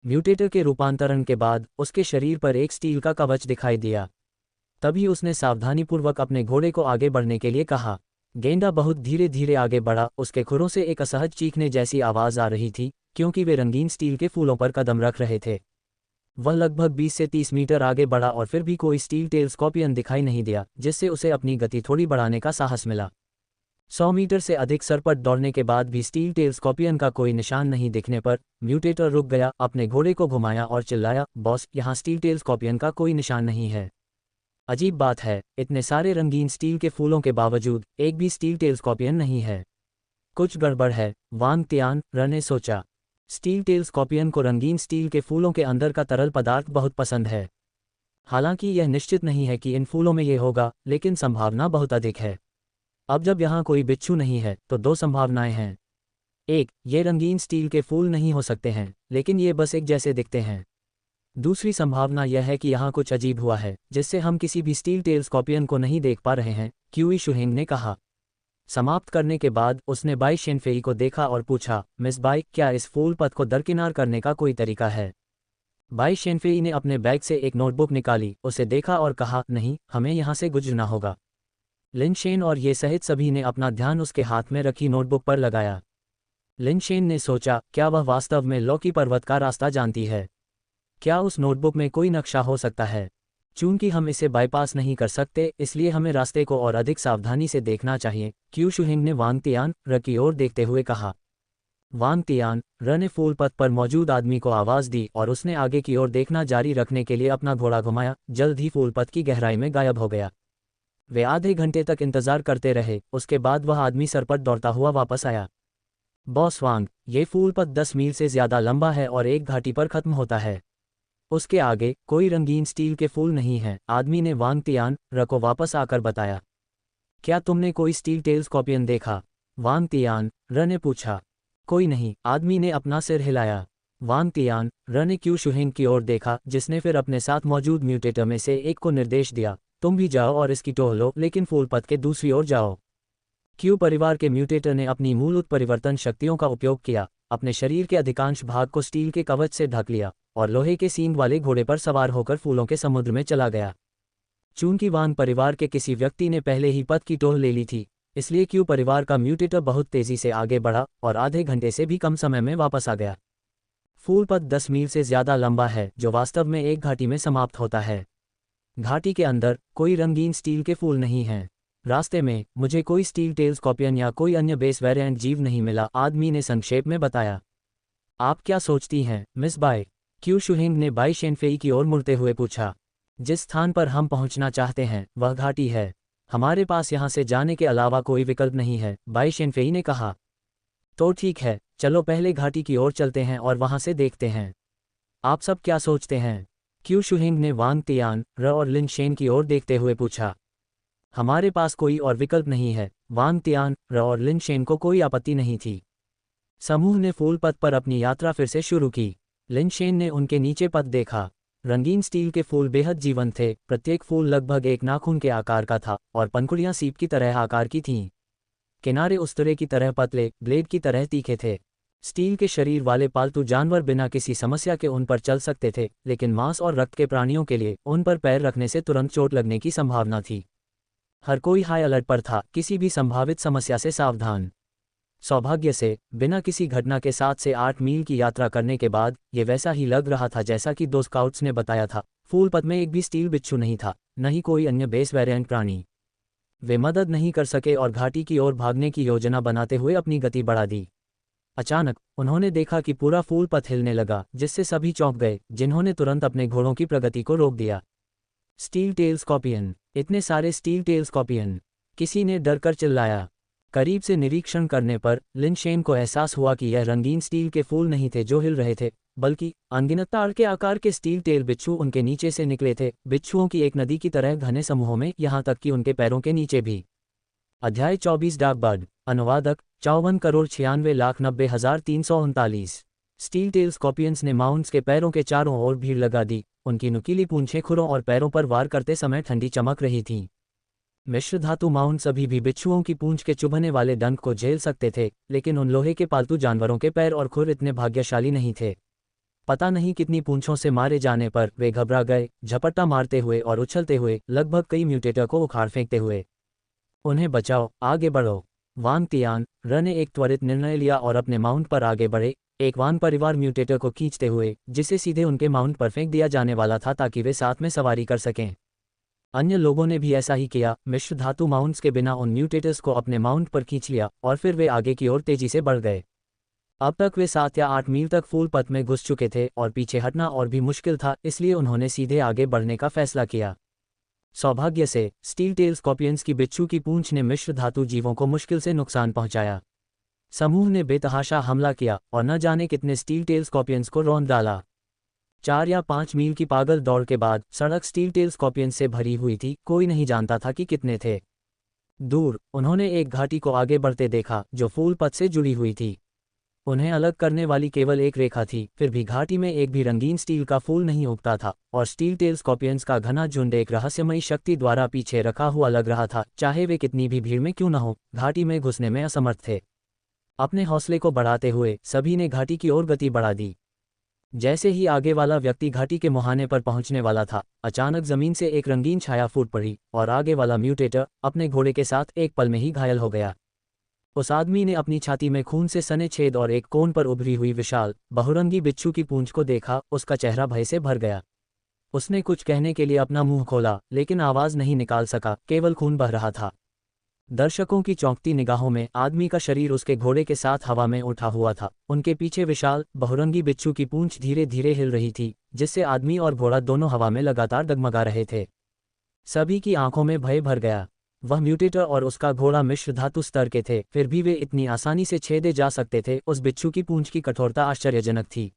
म्यूटेटर के रूपांतरण के बाद उसके शरीर पर एक स्टील का कवच दिखाई दिया। तभी उसने सावधानीपूर्वक अपने घोड़े को आगे बढ़ने के लिए कहा। गेंडा बहुत धीरे धीरे आगे बढ़ा। उसके खुरों से एक असहज चीखने जैसी आवाज आ रही थी, क्योंकि वे रंगीन स्टील के फूलों पर कदम रख रहे थे। वह लगभग 20 से 30 मीटर आगे बढ़ा और फिर भी कोई स्टील टेल स्कॉर्पियन दिखाई नहीं दिया, जिससे उसे अपनी गति थोड़ी बढ़ाने का साहस मिला। 100 मीटर से अधिक सरपट दौड़ने के बाद भी स्टील टेल स्कॉर्पियन का कोई निशान नहीं दिखने पर म्यूटेटर रुक गया, अपने घोड़े को घुमाया और चिल्लाया, बॉस, यहाँ स्टील टेल स्कॉर्पियन का कोई निशान नहीं है। अजीब बात है, इतने सारे रंगीन स्टील के फूलों के बावजूद एक भी स्टील टेल स्कॉर्पियन नहीं है। कुछ गड़बड़ है, वांग तियान र ने सोचा। स्टील टेल स्कॉर्पियन को रंगीन स्टील के फूलों के अंदर का तरल पदार्थ बहुत पसंद है। हालांकि यह निश्चित नहीं है कि इन फूलों में ये होगा, लेकिन संभावना बहुत अधिक है। अब जब यहाँ कोई बिच्छू नहीं है तो दो संभावनाएं हैं। एक, ये रंगीन स्टील के फूल नहीं हो सकते हैं, लेकिन ये बस एक जैसे दिखते हैं। दूसरी संभावना यह है कि यहाँ कुछ अजीब हुआ है, जिससे हम किसी भी स्टील टेल स्कॉर्पियन को नहीं देख पा रहे हैं, क्यूई शुहेंग ने कहा। समाप्त करने के बाद उसने बाई शेनफेई को देखा और पूछा, मिस बाई, क्या इस फूल पथ को दरकिनार करने का कोई तरीका है? बाई शेनफेई ने अपने बैग से एक नोटबुक निकाली, उसे देखा और कहा, नहीं, हमें यहाँ से गुजरना होगा। लिन शेन और ये सहित सभी ने अपना ध्यान उसके हाथ में रखी नोटबुक पर लगाया। लिन शेन ने सोचा, क्या वह वास्तव में लौकी पर्वत का रास्ता जानती है? क्या उस नोटबुक में कोई नक्शा हो सकता है? चूंकि हम इसे बाईपास नहीं कर सकते, इसलिए हमें रास्ते को और अधिक सावधानी से देखना चाहिए, क्यू शुहिंग ने वांग तियान र की ओर देखते हुए कहा। वांग तियान र ने फूल पथ पर मौजूद आदमी को आवाज़ दी और उसने आगे की ओर देखना जारी रखने के लिए अपना घोड़ा घुमाया। जल्द ही फूल पथ की गहराई में गायब हो गया। वे आधे घंटे तक इंतजार करते रहे, उसके बाद वह आदमी सरपट दौड़ता हुआ वापस आया। बॉस वांग, ये फूल पथ 10 मील से ज़्यादा लंबा है और एक घाटी पर खत्म होता है। उसके आगे कोई रंगीन स्टील के फूल नहीं हैं, आदमी ने वांग तियान र को वापस आकर बताया। क्या तुमने कोई स्टील टेल स्कॉर्पियन देखा? वांग तियान र ने पूछा। कोई नहीं, आदमी ने अपना सिर हिलाया। वांग तियान र ने क्यू शुहिंग की ओर देखा, जिसने फिर अपने साथ मौजूद म्यूटेटर में से एक को निर्देश दिया, तुम भी जाओ और इसकी टोह लो, लेकिन फूल पथ के दूसरी ओर जाओ। क्यू परिवार के म्यूटेटर ने अपनी मूल उत्परिवर्तन शक्तियों का उपयोग किया, अपने शरीर के अधिकांश भाग को स्टील के कवच से ढक लिया और लोहे के सींग वाले घोड़े पर सवार होकर फूलों के समुद्र में चला गया। चूंकि वांग परिवार के किसी व्यक्ति ने पहले ही पथ की टोह ले ली थी, इसलिए क्यू परिवार का म्यूटेटर बहुत तेजी से आगे बढ़ा और आधे घंटे से भी कम समय में वापस आ गया। फूल पथ 10 मील से ज़्यादा लंबा है, जो वास्तव में एक घाटी में समाप्त होता है। घाटी के अंदर कोई रंगीन स्टील के फूल नहीं हैं। रास्ते में मुझे कोई स्टील टेल स्कॉर्पियन या कोई अन्य बेस वेरिएंट जीव नहीं मिला, आदमी ने संक्षेप में बताया। आप क्या सोचती हैं, मिस बाई? क्यू शुहिंग ने बाई शेनफेई की ओर मुड़ते हुए पूछा। जिस स्थान पर हम पहुंचना चाहते हैं वह घाटी है। हमारे पास यहां से जाने के अलावा कोई विकल्प नहीं है, बाई शेनफेई ने कहा। तो ठीक है, चलो पहले घाटी की ओर चलते हैं और वहां से देखते हैं। आप सब क्या सोचते हैं? क्यू शुहिंग ने वांग तियान र और लिन शेन की ओर देखते हुए पूछा। हमारे पास कोई और विकल्प नहीं है, वांग तियान र और लिन शेन को कोई आपत्ति नहीं थी। समूह ने फूल पथ पर अपनी यात्रा फिर से शुरू की। लिन शेन ने उनके नीचे पथ देखा। रंगीन स्टील के फूल बेहद जीवंत थे, प्रत्येक फूल लगभग एक नाखून के आकार का था और पंखुड़ियां सीप की तरह आकार की थीं। किनारे उस्तरे की तरह पतले, ब्लेड की तरह तीखे थे। स्टील के शरीर वाले पालतू जानवर बिना किसी समस्या के उन पर चल सकते थे, लेकिन मांस और रक्त के प्राणियों के लिए उन पर पैर रखने से तुरंत चोट लगने की संभावना थी। हर कोई हाई अलर्ट पर था, किसी भी संभावित समस्या से सावधान। सौभाग्य से बिना किसी घटना के 7 से 8 मील की यात्रा करने के बाद ये वैसा ही लग रहा था जैसा कि 2 स्काउट्स ने बताया था। फूल पथ में एक भी स्टील बिच्छू नहीं था, न ही कोई अन्य बेस वेरिएंट प्राणी। वे मदद नहीं कर सके और घाटी की ओर भागने की योजना बनाते हुए अपनी गति बढ़ा दी। अचानक उन्होंने देखा कि पूरा फूल पथ हिलने लगा, जिससे सभी चौंक गए, जिन्होंने तुरंत अपने घोड़ों की प्रगति को रोक दिया। Steel tail scorpion! इतने सारे स्टील टेल स्कॉर्पियन! किसी ने डरकर चिल्लाया। करीब से निरीक्षण करने पर लिन शेन को एहसास हुआ कि यह रंगीन स्टील के फूल नहीं थे जो हिल रहे थे, बल्कि अनगिनत ताड़ के आकार के स्टील टेल बिच्छू उनके नीचे से निकले थे, बिच्छुओं की एक नदी की तरह घने समूहों में, यहाँ तक कि उनके पैरों के नीचे भी। अध्याय 24 डाक बर्ड। अनुवादक 54,96,90,339। स्टील टेल स्कॉर्पियंस ने माउंट्स के पैरों के चारों ओर भीड़ लगा दी। उनकी नुकीली पूंछें खुरों और पैरों पर वार करते समय ठंडी चमक रही थीं। मिश्र धातु माउंट्स अभी भी बिच्छुओं की पूंछ के चुभने वाले डंक को झेल सकते थे, लेकिन उन लोहे के पालतू जानवरों के पैर और खुर इतने भाग्यशाली नहीं थे। पता नहीं कितनी पूंछों से मारे जाने पर वे घबरा गए, झपट्टा मारते हुए और उछलते हुए, लगभग कई म्यूटेटर को उखाड़ फेंकते हुए। उन्हें बचाओ, आगे बढ़ो! वांग तियान र ने एक त्वरित निर्णय लिया और अपने माउंट पर आगे बढ़े। एक वान परिवार म्यूटेटर को खींचते हुए, जिसे सीधे उनके माउंट पर फेंक दिया जाने वाला था ताकि वे साथ में सवारी कर सकें। अन्य लोगों ने भी ऐसा ही किया। मिश्र धातु माउंट्स के बिना उन म्यूटेटर्स को अपने माउंट पर खींच लिया और फिर वे आगे की ओर तेजी से बढ़ गए। अब तक वे 7 या 8 मील तक फूल पथ में घुस चुके थे और पीछे हटना और भी मुश्किल था, इसलिए उन्होंने सीधे आगे बढ़ने का फैसला किया। सौभाग्य से स्टील टेल स्कॉर्पियंस की बिच्छू की पूंछ ने मिश्र धातु जीवों को मुश्किल से नुकसान पहुंचाया। समूह ने बेतहाशा हमला किया और न जाने कितने स्टील टेल स्कॉर्पियंस को रौंद डाला। 4 या 5 मील की पागल दौड़ के बाद सड़क स्टील टेल स्कॉर्पियंस से भरी हुई थी, कोई नहीं जानता था कि कितने थे। दूर उन्होंने एक घाटी को आगे बढ़ते देखा जो फूल पथ से जुड़ी हुई थी। उन्हें अलग करने वाली केवल एक रेखा थी, फिर भी घाटी में एक भी रंगीन स्टील का फूल नहीं उगता था और स्टील टेल स्कॉर्पियंस का घना झुंड एक रहस्यमयी शक्ति द्वारा पीछे रखा हुआ लग रहा था। चाहे वे कितनी भी भीड़ में क्यों न हो, घाटी में घुसने में असमर्थ थे। अपने हौसले को बढ़ाते हुए सभी ने घाटी की ओर गति बढ़ा दी। जैसे ही आगे वाला व्यक्ति घाटी के मुहाने पर पहुंचने वाला था, अचानक जमीन से एक रंगीन छाया फूट पड़ी और आगे वाला म्यूटेटर अपने घोड़े के साथ एक पल में ही घायल हो गया। उस आदमी ने अपनी छाती में खून से सने छेद और एक कोन पर उभरी हुई विशाल बहुरंगी बिच्छू की पूंछ को देखा। उसका चेहरा भय से भर गया। उसने कुछ कहने के लिए अपना मुंह खोला, लेकिन आवाज नहीं निकाल सका, केवल खून बह रहा था। दर्शकों की चौंकती निगाहों में आदमी का शरीर उसके घोड़े के साथ हवा में उठा हुआ था। उनके पीछे विशाल बहुरंगी बिच्छू की पूंछ धीरे धीरे हिल रही थी, जिससे आदमी और घोड़ा दोनों हवा में लगातार डगमगा रहे थे। सभी की आंखों में भय भर गया। वह म्यूटेटर और उसका घोड़ा मिश्र धातु स्तर के थे, फिर भी वे इतनी आसानी से छेदे जा सकते थे। उस बिच्छू की पूंछ की कठोरता आश्चर्यजनक थी।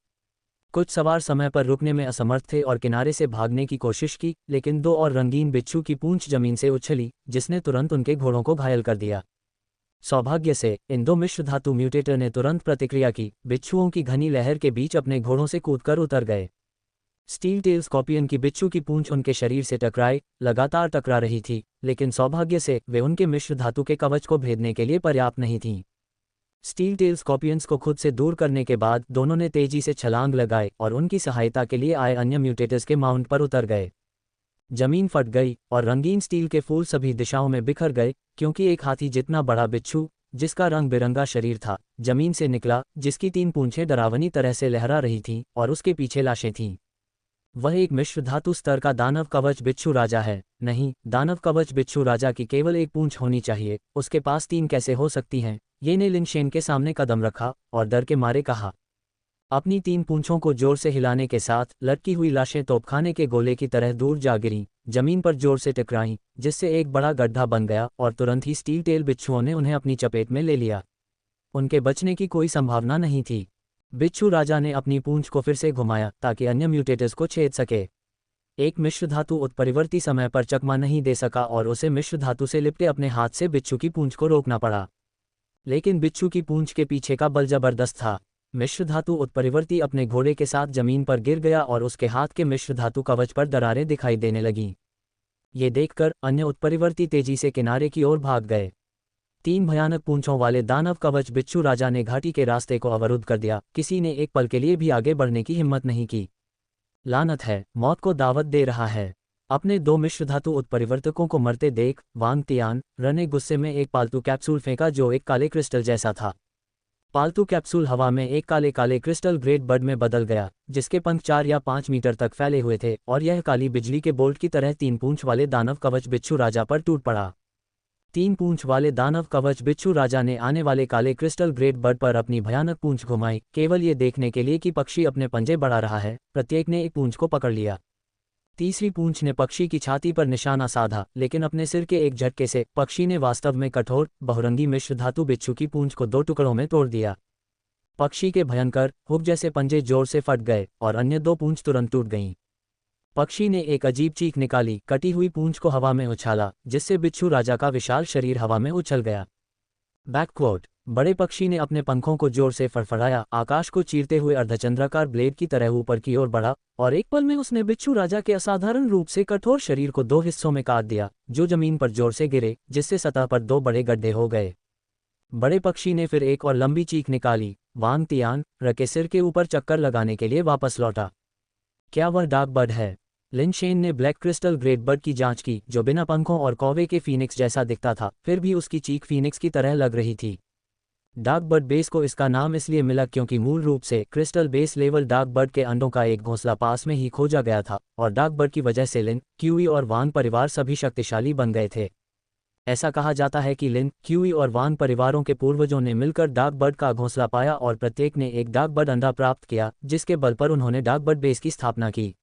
कुछ सवार समय पर रुकने में असमर्थ थे और किनारे से भागने की कोशिश की, लेकिन 2 और रंगीन बिच्छू की पूंछ जमीन से उछली, जिसने तुरंत उनके घोड़ों को घायल कर दिया। सौभाग्य से इन 2 मिश्र धातु म्यूटेटर ने तुरंत प्रतिक्रिया की। बिच्छुओं की घनी लहर के बीच अपने घोड़ों से कूदकर उतर गए। स्टील टेल स्कॉर्पियन की बिच्छू की पूंछ उनके शरीर से लगातार टकरा रही थी, लेकिन सौभाग्य से वे उनके मिश्र धातु के कवच को भेदने के लिए पर्याप्त नहीं थीं। स्टील टेल स्कॉर्पियंस को खुद से दूर करने के बाद दोनों ने तेजी से छलांग लगाए और उनकी सहायता के लिए आए अन्य म्यूटेटर्स के माउंट पर उतर गए। जमीन फट गई और रंगीन स्टील के फूल सभी दिशाओं में बिखर गए, क्योंकि एक हाथी जितना बड़ा बिच्छू, जिसका रंग बिरंगा शरीर था, जमीन से निकला, जिसकी 3 पूंछें डरावनी तरह से लहरा रही थीं और उसके पीछे लाशें थीं। वह एक मिश्र धातु स्तर का दानव कवच बिच्छू राजा है। नहीं, दानव कवच बिच्छू राजा की केवल एक पूंछ होनी चाहिए, उसके पास 3 कैसे हो सकती हैं? ये ने लिनशेन के सामने कदम रखा और डर के मारे कहा। अपनी 3 पूंछों को जोर से हिलाने के साथ लटकी हुई लाशें तोपखाने के गोले की तरह दूर जा गिरीं, जमीन पर जोर से टकराईं, जिससे एक बड़ा गड्ढा बन गया और तुरंत ही स्टील टेल बिच्छुओं ने उन्हें अपनी चपेट में ले लिया। उनके बचने की कोई संभावना नहीं थी। बिच्छू राजा ने अपनी पूंछ को फिर से घुमाया ताकि अन्य म्यूटेटर्स को छेद सके। एक मिश्र धातु उत्परिवर्ती समय पर चकमा नहीं दे सका और उसे मिश्र धातु से लिपटे अपने हाथ से बिच्छू की पूंछ को रोकना पड़ा। लेकिन बिच्छू की पूंछ के पीछे का बल जबरदस्त था। मिश्र धातु उत्परिवर्ती अपने घोड़े के साथ जमीन पर गिर गया और उसके हाथ के मिश्र धातु कवच पर दरारें दिखाई देने लगीं। ये देखकर अन्य उत्परिवर्ती तेजी से किनारे की ओर भाग गए। 3 भयानक पूंछों वाले दानव कवच बिच्छू राजा ने घाटी के रास्ते को अवरुद्ध कर दिया। किसी ने एक पल के लिए भी आगे बढ़ने की हिम्मत नहीं की। लानत है, मौत को दावत दे रहा है। अपने 2 मिश्र धातु उत्परिवर्तकों को मरते देख वांग तियान ने गुस्से में एक पालतू कैप्सूल फेंका जो एक काले क्रिस्टल जैसा था। पालतू कैप्सूल हवा में एक काले काले क्रिस्टल ग्रेट बर्ड में बदल गया, जिसके पंख 4 या 5 मीटर तक फैले हुए थे और यह काली बिजली के बोल्ट की तरह 3 पूंछ वाले दानव कवच बिच्छू राजा पर टूट पड़ा। 3 पूंछ वाले दानव कवच बिच्छू राजा ने आने वाले काले क्रिस्टल ग्रेट बर्ड पर अपनी भयानक पूंछ घुमाई, केवल ये देखने के लिए कि पक्षी अपने पंजे बढ़ा रहा है। प्रत्येक ने एक पूंछ को पकड़ लिया। तीसरी पूंछ ने पक्षी की छाती पर निशाना साधा, लेकिन अपने सिर के एक झटके से पक्षी ने वास्तव में कठोर बहुरंगी मिश्र धातु बिच्छू की पूंछ को 2 टुकड़ों में तोड़ दिया। पक्षी के भयंकर हुक जैसे पंजे जोर से फट गए और अन्य 2 पूंछ तुरंत टूट गईं। पक्षी ने एक अजीब चीख निकाली, कटी हुई पूंछ को हवा में उछाला, जिससे बिच्छू राजा का विशाल शरीर हवा में उछल गया। बैकक्वोट, बड़े पक्षी ने अपने पंखों को जोर से फड़फड़ाया, आकाश को चीरते हुए अर्धचंद्राकार ब्लेड की तरह ऊपर की ओर बढ़ा और एक पल में उसने बिच्छू राजा के असाधारण रूप से कठोर शरीर को 2 हिस्सों में काट दिया, जो जमीन पर जोर से गिरे, जिससे सतह पर 2 बड़े गड्ढे हो गए। बड़े पक्षी ने फिर एक और लंबी चीख निकाली। वांग तियान के सिर के ऊपर चक्कर लगाने के लिए वापस लौटा। क्या वह डार्क बर्ड है? लिनशेन ने ब्लैक क्रिस्टल ग्रेट बर्ड की जांच की, जो बिना पंखों और कौवे के फीनिक्स जैसा दिखता था, फिर भी उसकी चीख फीनिक्स की तरह लग रही थी। डार्क बर्ड बेस को इसका नाम इसलिए मिला क्योंकि मूल रूप से crystal base level dark bird के अंडों का एक घोंसला पास में ही खोजा गया था, और डार्क बर्ड की वजह से लिन, क्यूई और वान परिवार सभी शक्तिशाली बन गए थे। ऐसा कहा जाता है कि लिन, क्यूई और वान परिवारों के पूर्वजों ने मिलकर डार्क बर्ड का घोंसला पाया और प्रत्येक ने एक डार्क बर्ड अंडा प्राप्त किया, जिसके बल पर उन्होंने डार्क बर्ड बेस की स्थापना की।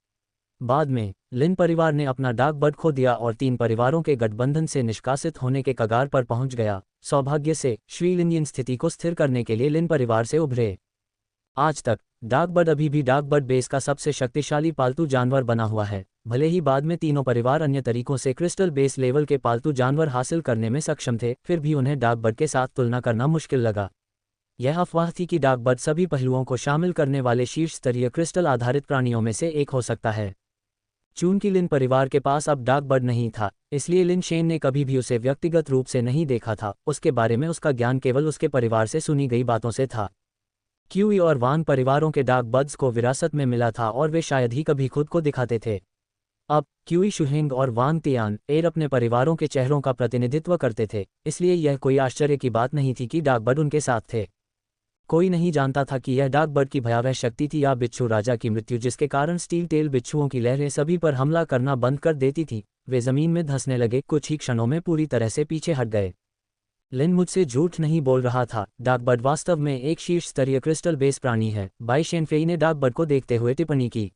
बाद में लिन परिवार ने अपना डार्क बर्ड खो दिया और 3 परिवारों के गठबंधन से निष्कासित होने के कगार पर पहुंच गया। सौभाग्य से श्रीलिंगियन स्थिति को स्थिर करने के लिए लिन परिवार से उभरे। आज तक डार्क बर्ड अभी भी डार्क बर्ड बेस का सबसे शक्तिशाली पालतू जानवर बना हुआ है। भले ही बाद में तीनों परिवार अन्य तरीकों से क्रिस्टल बेस लेवल के पालतू जानवर हासिल करने में सक्षम थे, फिर भी उन्हें डार्क बर्ड के साथ तुलना करना मुश्किल लगा। यह अफवाह थी कि डार्क बर्ड सभी पहलुओं को शामिल करने वाले शीर्ष स्तरीय क्रिस्टल आधारित प्राणियों में से एक हो सकता है। चूंकि लिन परिवार के पास अब डार्क बर्ड नहीं था, इसलिए लिन शेन ने कभी भी उसे व्यक्तिगत रूप से नहीं देखा था। उसके बारे में उसका ज्ञान केवल उसके परिवार से सुनी गई बातों से था। क्यूई और वान परिवारों के डार्क बर्ड्स को विरासत में मिला था और वे शायद ही कभी खुद को दिखाते थे। अब क्यूई शुहेंग और वान तियान एर अपने परिवारों के चेहरों का प्रतिनिधित्व करते थे, इसलिए यह कोई आश्चर्य की बात नहीं थी कि डार्क बर्ड उनके साथ थे। कोई नहीं जानता था कि यह डार्क बर्ड की भयावह शक्ति थी या बिच्छू राजा की मृत्यु, जिसके कारण स्टील टेल बिच्छुओं की लहरें सभी पर हमला करना बंद कर देती थी। वे जमीन में धंसने लगे, कुछ ही क्षणों में पूरी तरह से पीछे हट गए। लिन मुझसे झूठ नहीं बोल रहा था, डार्क बर्ड वास्तव में एक शीर्ष स्तरीय क्रिस्टल बेस प्राणी है, बाई शेनफेई ने डार्क बर्ड को देखते हुए टिप्पणी की।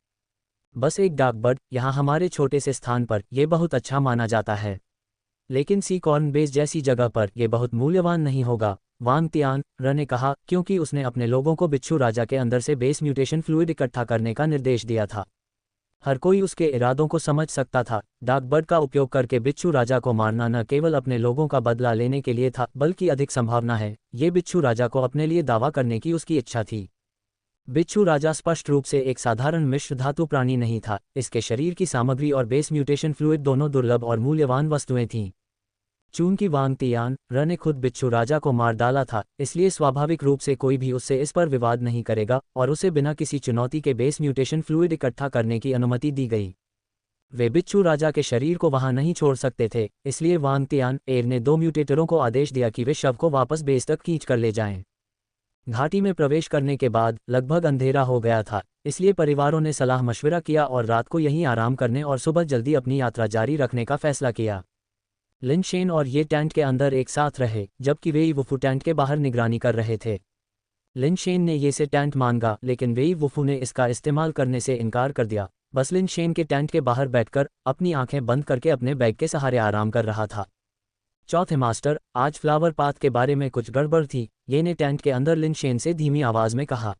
बस एक डार्क बर्ड यहाँ हमारे छोटे से स्थान पर, यह बहुत अच्छा माना जाता है, लेकिन सी कॉर्न बेस जैसी जगह पर यह बहुत मूल्यवान नहीं होगा, वान तियान र ने कहा, क्योंकि उसने अपने लोगों को बिच्छू राजा के अंदर से बेस म्यूटेशन फ्लूइड इकट्ठा करने का निर्देश दिया था। हर कोई उसके इरादों को समझ सकता था। डार्क बर्ड का उपयोग करके बिच्छू राजा को मारना न केवल अपने लोगों का बदला लेने के लिए था, बल्कि अधिक संभावना है ये बिच्छू राजा को अपने लिए दावा करने की उसकी इच्छा थी। बिच्छू राजा स्पष्ट रूप से एक साधारण मिश्र धातु प्राणी नहीं था, इसके शरीर की सामग्री और बेस म्यूटेशन फ्लूइड दोनों दुर्लभ और मूल्यवान वस्तुएं थीं। चूंकि वांग तियान र ने खुद बिच्छू राजा को मार डाला था, इसलिए स्वाभाविक रूप से कोई भी उससे इस पर विवाद नहीं करेगा और उसे बिना किसी चुनौती के बेस म्यूटेशन फ्लूइड इकट्ठा करने की अनुमति दी गई। वे बिच्छू राजा के शरीर को वहां नहीं छोड़ सकते थे, इसलिए वांग तियान एर ने 2 म्यूटेटरों को आदेश दिया कि वे शव को वापस बेस तक खींच कर ले जाएं। घाटी में प्रवेश करने के बाद लगभग अंधेरा हो गया था, इसलिए परिवारों ने सलाह मशविरा किया और रात को यहीं आराम करने और सुबह जल्दी अपनी यात्रा जारी रखने का फैसला किया। लिन शेन और ये टेंट के अंदर एक साथ रहे, जबकि वेई वुफू टेंट के बाहर निगरानी कर रहे थे। लिन शेन ने ये से टेंट मांगा, लेकिन वेई वुफू ने इसका इस्तेमाल करने से इनकार कर दिया। बस लिन शेन के टेंट के बाहर बैठकर अपनी आंखें बंद करके अपने बैग के सहारे आराम कर रहा था। चौथे मास्टर, आज फ्लावर पाथ के बारे में कुछ गड़बड़ थी, ये ने टेंट के अंदर लिन शेन से धीमी आवाज में कहा।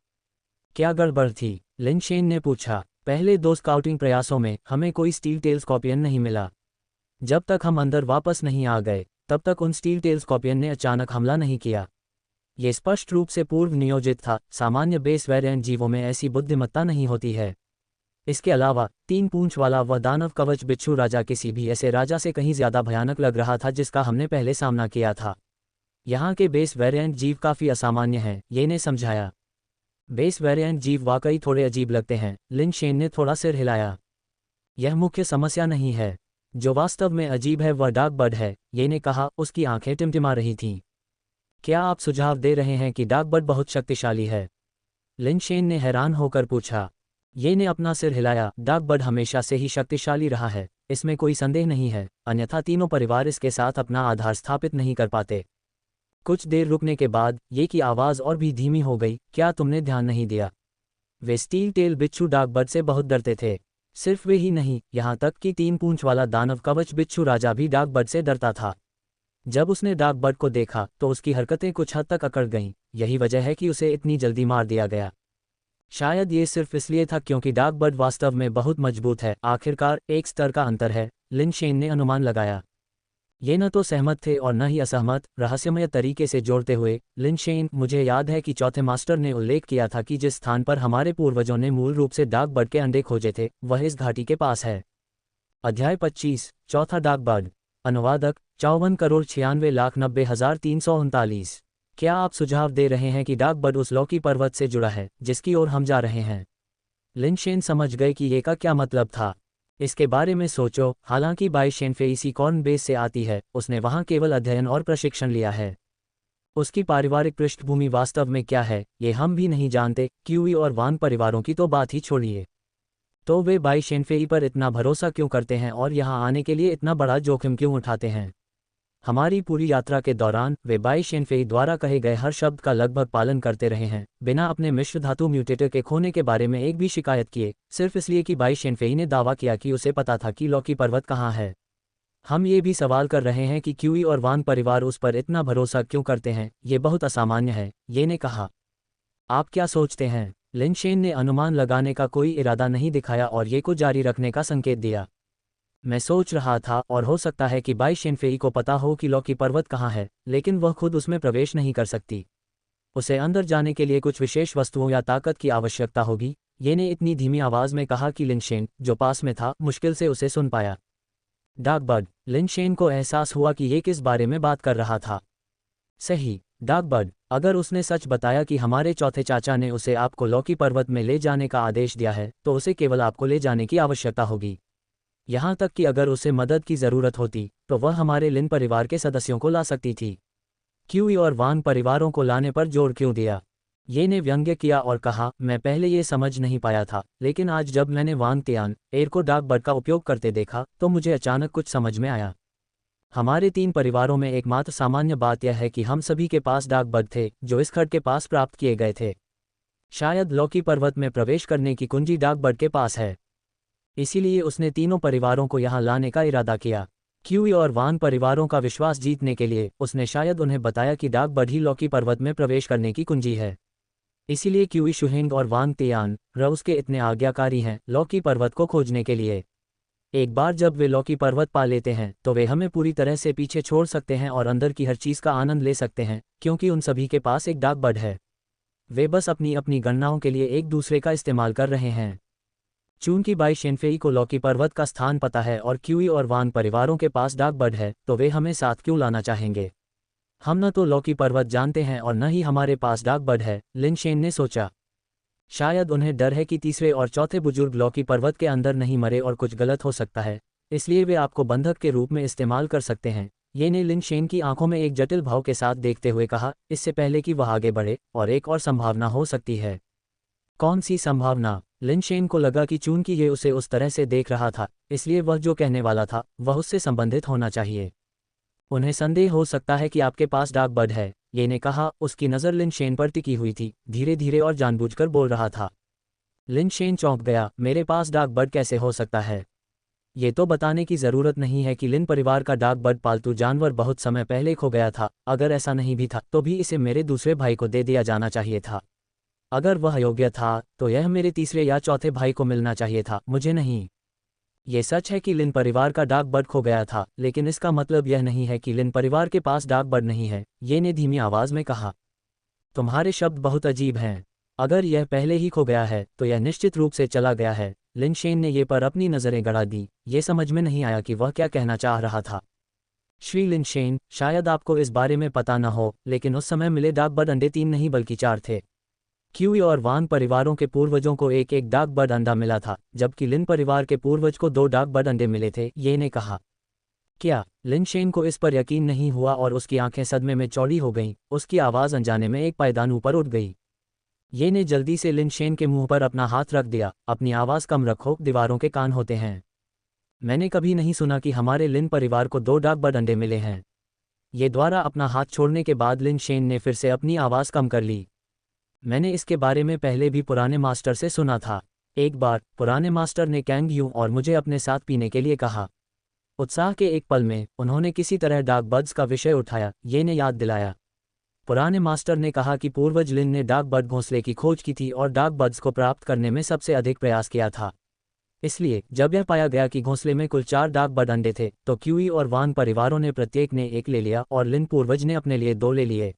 क्या गड़बड़ थी? लिन शेन ने पूछा। पहले 2 स्काउटिंग प्रयासों में हमें कोई स्टील टेल स्कॉर्पियन नहीं मिला। जब तक हम अंदर वापस नहीं आ गए, तब तक उन स्टील टेल स्कॉर्पियन ने अचानक हमला नहीं किया। ये स्पष्ट रूप से पूर्व नियोजित था। सामान्य बेस वेरिएंट जीवों में ऐसी बुद्धिमत्ता नहीं होती है। इसके अलावा 3 पूंछ वाला वह दानव कवच बिच्छू राजा किसी भी ऐसे राजा से कहीं ज्यादा भयानक लग रहा था जिसका हमने पहले सामना किया था। यहाँ के बेस वेरिएंट जीव काफी असामान्य हैं, ये ने समझाया। बेस वेरिएंट जीव वाकई थोड़े अजीब लगते हैं, लिन शेन ने थोड़ा सिर हिलाया। यह मुख्य समस्या नहीं है, जो वास्तव में अजीब है वह डार्क बर्ड है, ये ने कहा। उसकी आंखें टिमटिमा रही थीं। क्या आप सुझाव दे रहे हैं कि डार्क बर्ड बहुत शक्तिशाली है? लिन शेन ने हैरान होकर पूछा। ये ने अपना सिर हिलाया। डार्क बर्ड हमेशा से ही शक्तिशाली रहा है, इसमें कोई संदेह नहीं है, अन्यथा तीनों परिवार इसके साथ अपना आधार स्थापित नहीं कर पाते। कुछ देर रुकने के बाद ये की आवाज़ और भी धीमी हो गई। क्या तुमने ध्यान नहीं दिया? वे स्टील टेल बिच्छू डार्क बर्ड से बहुत डरते थे। सिर्फ वे ही नहीं, यहाँ तक कि 3 पूंछ वाला दानव कवच बिच्छू राजा भी डार्क बर्ड से डरता था। जब उसने डार्क बर्ड को देखा तो उसकी हरकतें कुछ हद तक अकड़ गईं। यही वजह है कि उसे इतनी जल्दी मार दिया गया। शायद ये सिर्फ इसलिए था क्योंकि डार्क बर्ड वास्तव में बहुत मजबूत है। आखिरकार एक स्तर का अंतर है, लिन शेन ने अनुमान लगाया। ये न तो सहमत थे और न ही असहमत। रहस्यमय तरीके से जोड़ते हुए, लिन शेन, मुझे याद है कि चौथे मास्टर ने उल्लेख किया था कि जिस स्थान पर हमारे पूर्वजों ने मूल रूप से डार्क बर्ड के अंडे खोजे थे वह इस घाटी के पास है। अध्याय 25, चौथा डार्क बर्ड। अनुवादक 54,96,90,339। क्या आप सुझाव दे रहे हैं कि डार्क बर्ड उस लौकी पर्वत से जुड़ा है जिसकी ओर हम जा रहे हैं? लिन शेन समझ गए कि ये का क्या मतलब था। इसके बारे में सोचो। हालांकि बाई शेनफेई सी कॉर्न बेस से आती है, उसने वहां केवल अध्ययन और प्रशिक्षण लिया है। उसकी पारिवारिक पृष्ठभूमि वास्तव में क्या है, ये हम भी नहीं जानते। क्यूई और वान परिवारों की तो बात ही छोड़िए। तो वे बाई शेनफेई पर इतना भरोसा क्यों करते हैं और यहाँ आने के लिए इतना बड़ा जोखिम क्यों उठाते हैं? हमारी पूरी यात्रा के दौरान वे बाई शेनफेई द्वारा कहे गए हर शब्द का लगभग पालन करते रहे हैं, बिना अपने मिश्र धातु म्यूटेटर के खोने के बारे में एक भी शिकायत किए, सिर्फ इसलिए कि बाई शेनफेई ने दावा किया कि उसे पता था कि लॉकी पर्वत कहाँ है। हम ये भी सवाल कर रहे हैं कि क्यूई और वान परिवार उस पर इतना भरोसा क्यों करते हैं। ये बहुत असामान्य है, ये ने कहा। आप क्या सोचते हैं? लिन शेन ने अनुमान लगाने का कोई इरादा नहीं दिखाया और ये को जारी रखने का संकेत दिया। मैं सोच रहा था, और हो सकता है कि बाई शेनफेई को पता हो कि लॉकी पर्वत कहाँ है, लेकिन वह खुद उसमें प्रवेश नहीं कर सकती। उसे अंदर जाने के लिए कुछ विशेष वस्तुओं या ताकत की आवश्यकता होगी। ये ने इतनी धीमी आवाज़ में कहा कि लिन शेन, जो पास में था, मुश्किल से उसे सुन पाया। Dark bird. लिन शेन को एहसास हुआ कि ये किस बारे में बात कर रहा था। सही, डार्क बर्ड। अगर उसने सच बताया कि हमारे चौथे चाचा ने उसे आपको लॉकी पर्वत में ले जाने का आदेश दिया है, तो उसे केवल आपको ले जाने की आवश्यकता होगी। यहाँ तक कि अगर उसे मदद की ज़रूरत होती, तो वह हमारे लिन परिवार के सदस्यों को ला सकती थी। क्यूई और वान परिवारों को लाने पर जोर क्यों दिया? ये ने व्यंग्य किया और कहा, मैं पहले ये समझ नहीं पाया था, लेकिन आज जब मैंने वांग तियान एयर को डार्क बर्ड का उपयोग करते देखा, तो मुझे अचानक कुछ समझ में आया। हमारे 3 परिवारों में एकमात्र सामान्य बात यह है कि हम सभी के पास डार्क बर्ड थे, जो इस खड्ड के पास प्राप्त किए गए थे। शायद लॉकी पर्वत में प्रवेश करने की कुंजी डार्क बर्ड के पास है। इसीलिए उसने तीनों परिवारों को यहाँ लाने का इरादा किया। क्यूई और वान परिवारों का विश्वास जीतने के लिए उसने शायद उन्हें बताया कि डार्क बर्ड ही लॉकी पर्वत में प्रवेश करने की कुंजी है। इसीलिए क्यूई शुहेंग और वांग तियान रउस के इतने आज्ञाकारी हैं लॉकी पर्वत को खोजने के लिए। एक बार जब वे लॉकी पर्वत पा लेते हैं, तो वे हमें पूरी तरह से पीछे छोड़ सकते हैं और अंदर की हर चीज़ का आनंद ले सकते हैं, क्योंकि उन सभी के पास एक डार्क बर्ड है। वे बस अपनी अपनी गणनाओं के लिए एक दूसरे का इस्तेमाल कर रहे हैं। चूंकि बाई शेनफेई को लॉकी पर्वत का स्थान पता है और क्यूई और वान परिवारों के पास डार्क बर्ड है, तो वे हमें साथ क्यों लाना चाहेंगे? हम न तो लॉकी पर्वत जानते हैं और न ही हमारे पास डार्क बर्ड है, लिन शेन ने सोचा। शायद उन्हें डर है कि तीसरे और चौथे बुजुर्ग लॉकी पर्वत के अंदर नहीं मरे और कुछ गलत हो सकता है, इसलिए वे आपको बंधक के रूप में इस्तेमाल कर सकते हैं। ये ने लिन शेन की आंखों में एक जटिल भाव के साथ देखते हुए कहा, इससे पहले कि वह आगे बढ़े, और एक और संभावना हो सकती है। कौन सी संभावना? लिन शेन को लगा कि चूंकि ये उसे उस तरह से देख रहा था, इसलिए वह जो कहने वाला था वह उससे संबंधित होना चाहिए। उन्हें संदेह हो सकता है कि आपके पास डार्क बर्ड है, ये ने कहा। उसकी नज़र लिन शेन पर टिकी हुई थी, धीरे धीरे और जानबूझकर बोल रहा था। लिन शेन चौंक गया, मेरे पास डार्क बर्ड कैसे हो सकता है? ये तो बताने की ज़रूरत नहीं है कि लिन परिवार का डार्क बर्ड पालतू जानवर बहुत समय पहले खो गया था। अगर ऐसा नहीं भी था, तो भी इसे मेरे दूसरे भाई को दे दिया जाना चाहिए था। अगर वह योग्य था, तो यह मेरे तीसरे या चौथे भाई को मिलना चाहिए था, मुझे नहीं। ये सच है कि लिन परिवार का डार्क बर्ड खो गया था, लेकिन इसका मतलब यह नहीं है कि लिन परिवार के पास डार्क बर्ड नहीं है, ये ने धीमी आवाज़ में कहा। तुम्हारे शब्द बहुत अजीब हैं। अगर यह पहले ही खो गया है, तो यह निश्चित रूप से चला गया है। लिन शेन ने ये पर अपनी नज़रें गड़ा दी। ये समझ में नहीं आया कि वह क्या कहना चाह रहा था। श्री लिन शेन, शायद आपको इस बारे में पता न हो, लेकिन उस समय मिले डार्क बर्ड अंडे 3 नहीं बल्कि 4 थे। क्यूई और वान परिवारों के पूर्वजों को एक एक डार्क बर्ड अंडा मिला था, जबकि लिन परिवार के पूर्वज को 2 डार्क बर्ड अंडे मिले थे, ये ने कहा। क्या? लिन शेन को इस पर यकीन नहीं हुआ और उसकी आंखें सदमे में चौड़ी हो गईं। उसकी आवाज़ अनजाने में एक पायदान ऊपर उठ गई। ये ने जल्दी से लिन शेन के मुंह पर अपना हाथ रख दिया। अपनी आवाज़ कम रखो, दीवारों के कान होते हैं। मैंने कभी नहीं सुना कि हमारे लिन परिवार को 2 डार्क बर्ड अंडे मिले हैं। ये द्वारा अपना हाथ छोड़ने के बाद लिन शेन ने फिर से अपनी आवाज़ कम कर ली। मैंने इसके बारे में पहले भी पुराने मास्टर से सुना था। एक बार पुराने मास्टर ने कैंग यू और मुझे अपने साथ पीने के लिए कहा। उत्साह के एक पल में उन्होंने किसी तरह डार्क बर्ड्स का विषय उठाया, ये ने याद दिलाया। पुराने मास्टर ने कहा कि पूर्वज लिन ने डार्क बर्ड घोंसले की खोज की थी और डार्क बर्ड्स को प्राप्त करने में सबसे अधिक प्रयास किया था। इसलिए जब यह पाया गया कि घोंसले में कुल 4 डार्क बर्ड अंडे थे, तो क्यूई और वान परिवारों ने प्रत्येक ने एक ले लिया और लिन पूर्वज ने अपने लिए 2 ले लिए।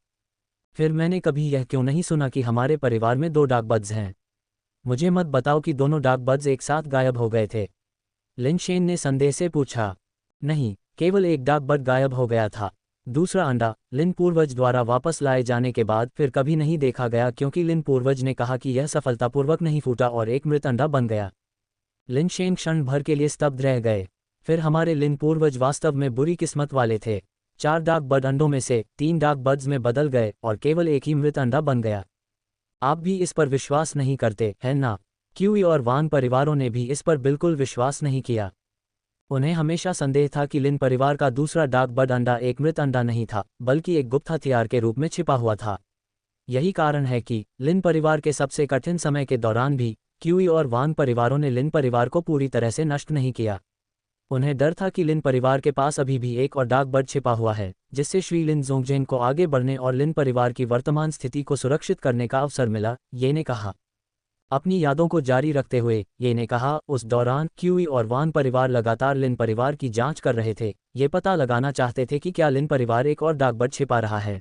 फिर मैंने कभी यह क्यों नहीं सुना कि हमारे परिवार में 2 डार्क बर्ड्स हैं। मुझे मत बताओ कि दोनों डार्क बर्ड्स एक साथ गायब हो गए थे। लिन शेन ने संदेह से पूछा। नहीं, केवल एक डार्क बर्ड गायब हो गया था। दूसरा अंडा लिन पूर्वज द्वारा वापस लाए जाने के बाद फिर कभी नहीं देखा गया, क्योंकि लिन पूर्वज ने कहा कि यह सफलतापूर्वक नहीं फूटा और एक मृत अंडा बन गया। लिन शेन क्षण भर के लिए स्तब्ध रह गए। फिर हमारे लिन पूर्वज वास्तव में बुरी किस्मत वाले थे। 4 डार्क बर्ड अंडों में से 3 डार्क बर्ड्स में बदल गए और केवल एक ही मृत अंडा बन गया। आप भी इस पर विश्वास नहीं करते हैं ना? क्यूई और वान परिवारों ने भी इस पर बिल्कुल विश्वास नहीं किया। उन्हें हमेशा संदेह था कि लिन परिवार का दूसरा डार्क बर्ड अंडा एक मृत अंडा नहीं था, बल्कि एक गुप्त हथियार के रूप में छिपा हुआ था। यही कारण है कि लिन परिवार के सबसे कठिन समय के दौरान भी क्यूई और वान परिवारों ने लिन परिवार को पूरी तरह से नष्ट नहीं किया। उन्हें डर था कि लिन परिवार के पास अभी भी एक और डार्क बर्ड छिपा हुआ है, जिससे श्री लिन ज़ोंगजेंग को आगे बढ़ने और लिन परिवार की वर्तमान स्थिति को सुरक्षित करने का अवसर मिला, ये ने कहा। अपनी यादों को जारी रखते हुए ये ने कहा, उस दौरान क्यूई और वान परिवार लगातार लिन परिवार की जांच कर रहे थे, ये पता लगाना चाहते थे कि क्या लिन परिवार एक और डार्क बर्ड छिपा रहा है।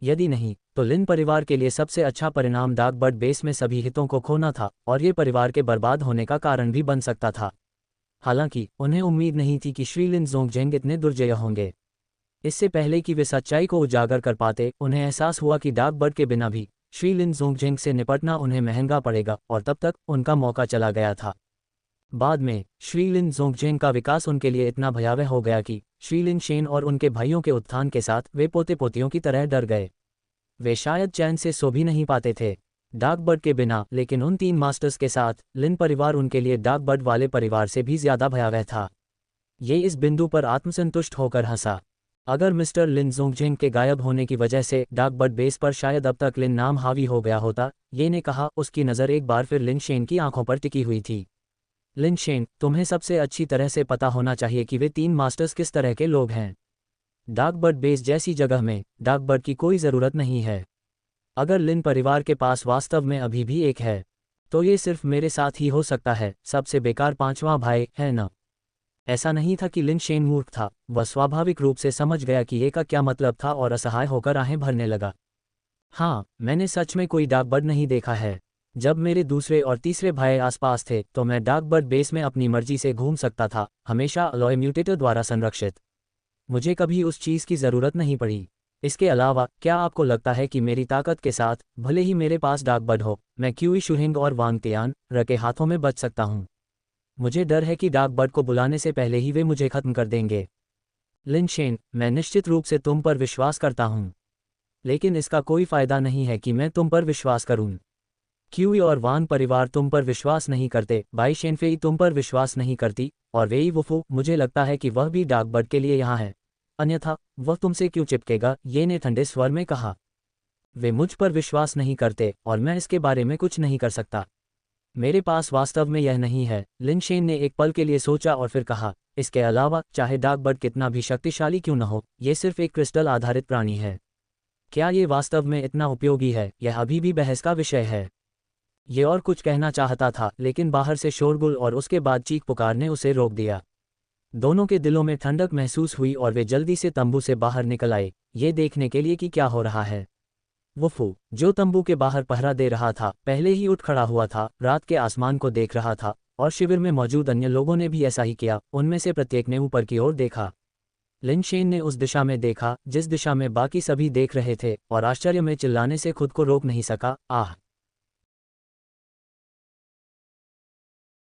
यदि नहीं, तो लिन परिवार के लिए सबसे अच्छा परिणाम डार्क बर्ड बेस में सभी हितों को खोना था और ये परिवार के बर्बाद होने का कारण भी बन सकता था। हालांकि उन्हें उम्मीद नहीं थी कि श्री लिन ज़ोंगजेंग इतने दुर्जय होंगे। इससे पहले कि वे सच्चाई को उजागर कर पाते, उन्हें एहसास हुआ कि डार्क बर्ड के बिना भी श्री लिन ज़ोंगजेंग से निपटना उन्हें महंगा पड़ेगा और तब तक उनका मौका चला गया था। बाद में श्री लिन ज़ोंगजेंग का विकास उनके लिए इतना भयावह हो गया कि श्री लिन शेन और उनके भाइयों के उत्थान के साथ वे पोते पोतियों की तरह डर गए। वे शायद चैन से सो भी नहीं पाते थे डार्क बर्ड के बिना, लेकिन उन 3 मास्टर्स के साथ लिन परिवार उनके लिए डार्क बर्ड वाले परिवार से भी ज्यादा भयावह था। ये इस बिंदु पर आत्मसंतुष्ट होकर हंसा। अगर मिस्टर लिन ज़ोंगजेंग के गायब होने की वजह से डार्क बर्ड बेस पर शायद अब तक लिन नाम हावी हो गया होता, ये ने कहा। उसकी नज़र एक बार फिर लिन शेन की आंखों पर टिकी हुई थी। लिन शेन, तुम्हें सबसे अच्छी तरह से पता होना चाहिए कि वे 3 मास्टर्स किस तरह के लोग हैं। डार्क बर्ड बेस जैसी जगह में डार्क बर्ड की कोई ज़रूरत नहीं है। अगर लिन परिवार के पास वास्तव में अभी भी एक है, तो ये सिर्फ मेरे साथ ही हो सकता है, सबसे बेकार 5वां भाई, है ना? ऐसा नहीं था कि लिन शेन मूर्ख था, वह स्वाभाविक रूप से समझ गया कि ये का क्या मतलब था और असहाय होकर आहें भरने लगा। हाँ, मैंने सच में कोई डार्क बर्ड नहीं देखा है। जब मेरे दूसरे और तीसरे भाई आसपास थे तो मैं डार्क बर्ड बेस में अपनी मर्जी से घूम सकता था, हमेशा अलॉय म्यूटेटर द्वारा संरक्षित। मुझे कभी उस चीज़ की ज़रूरत नहीं पड़ी। इसके अलावा, क्या आपको लगता है कि मेरी ताकत के साथ, भले ही मेरे पास डार्क बर्ड हो, मैं क्यूई शुहिंग और वांग तियान के हाथों में बच सकता हूँ? मुझे डर है कि डार्क बर्ड को बुलाने से पहले ही वे मुझे खत्म कर देंगे। लिन शेन, मैं निश्चित रूप से तुम पर विश्वास करता हूँ, लेकिन इसका कोई फ़ायदा नहीं है कि मैं तुम पर विश्वास करूँ। क्यूई और वान परिवार तुम पर विश्वास नहीं करते, बाई शेनफेई तुम पर विश्वास नहीं करती, और वेई वुफू, मुझे लगता है कि वह भी डार्क बर्ड के लिए यहाँ है, अन्यथा वह तुमसे क्यों चिपकेगा, ये ने ठंडे स्वर में कहा। वे मुझ पर विश्वास नहीं करते और मैं इसके बारे में कुछ नहीं कर सकता। मेरे पास वास्तव में यह नहीं है। लिन शेन ने एक पल के लिए सोचा और फिर कहा, इसके अलावा चाहे डार्क बर्ड कितना भी शक्तिशाली क्यों न हो, यह सिर्फ एक क्रिस्टल आधारित प्राणी है। क्या ये वास्तव में इतना उपयोगी है, यह अभी भी बहस का विषय है। ये और कुछ कहना चाहता था, लेकिन बाहर से शोरगुल और उसके बाद चीख पुकार ने उसे रोक दिया। दोनों के दिलों में ठंडक महसूस हुई और वे जल्दी से तंबू से बाहर निकल आए, ये देखने के लिए कि क्या हो रहा है। वुफू, जो तंबू के बाहर पहरा दे रहा था, पहले ही उठ खड़ा हुआ था, रात के आसमान को देख रहा था, और शिविर में मौजूद अन्य लोगों ने भी ऐसा ही किया। उनमें से प्रत्येक ने ऊपर की ओर देखा। लिन शेन ने उस दिशा में देखा जिस दिशा में बाकी सभी देख रहे थे, और आश्चर्य में चिल्लाने से खुद को रोक नहीं सका, आह!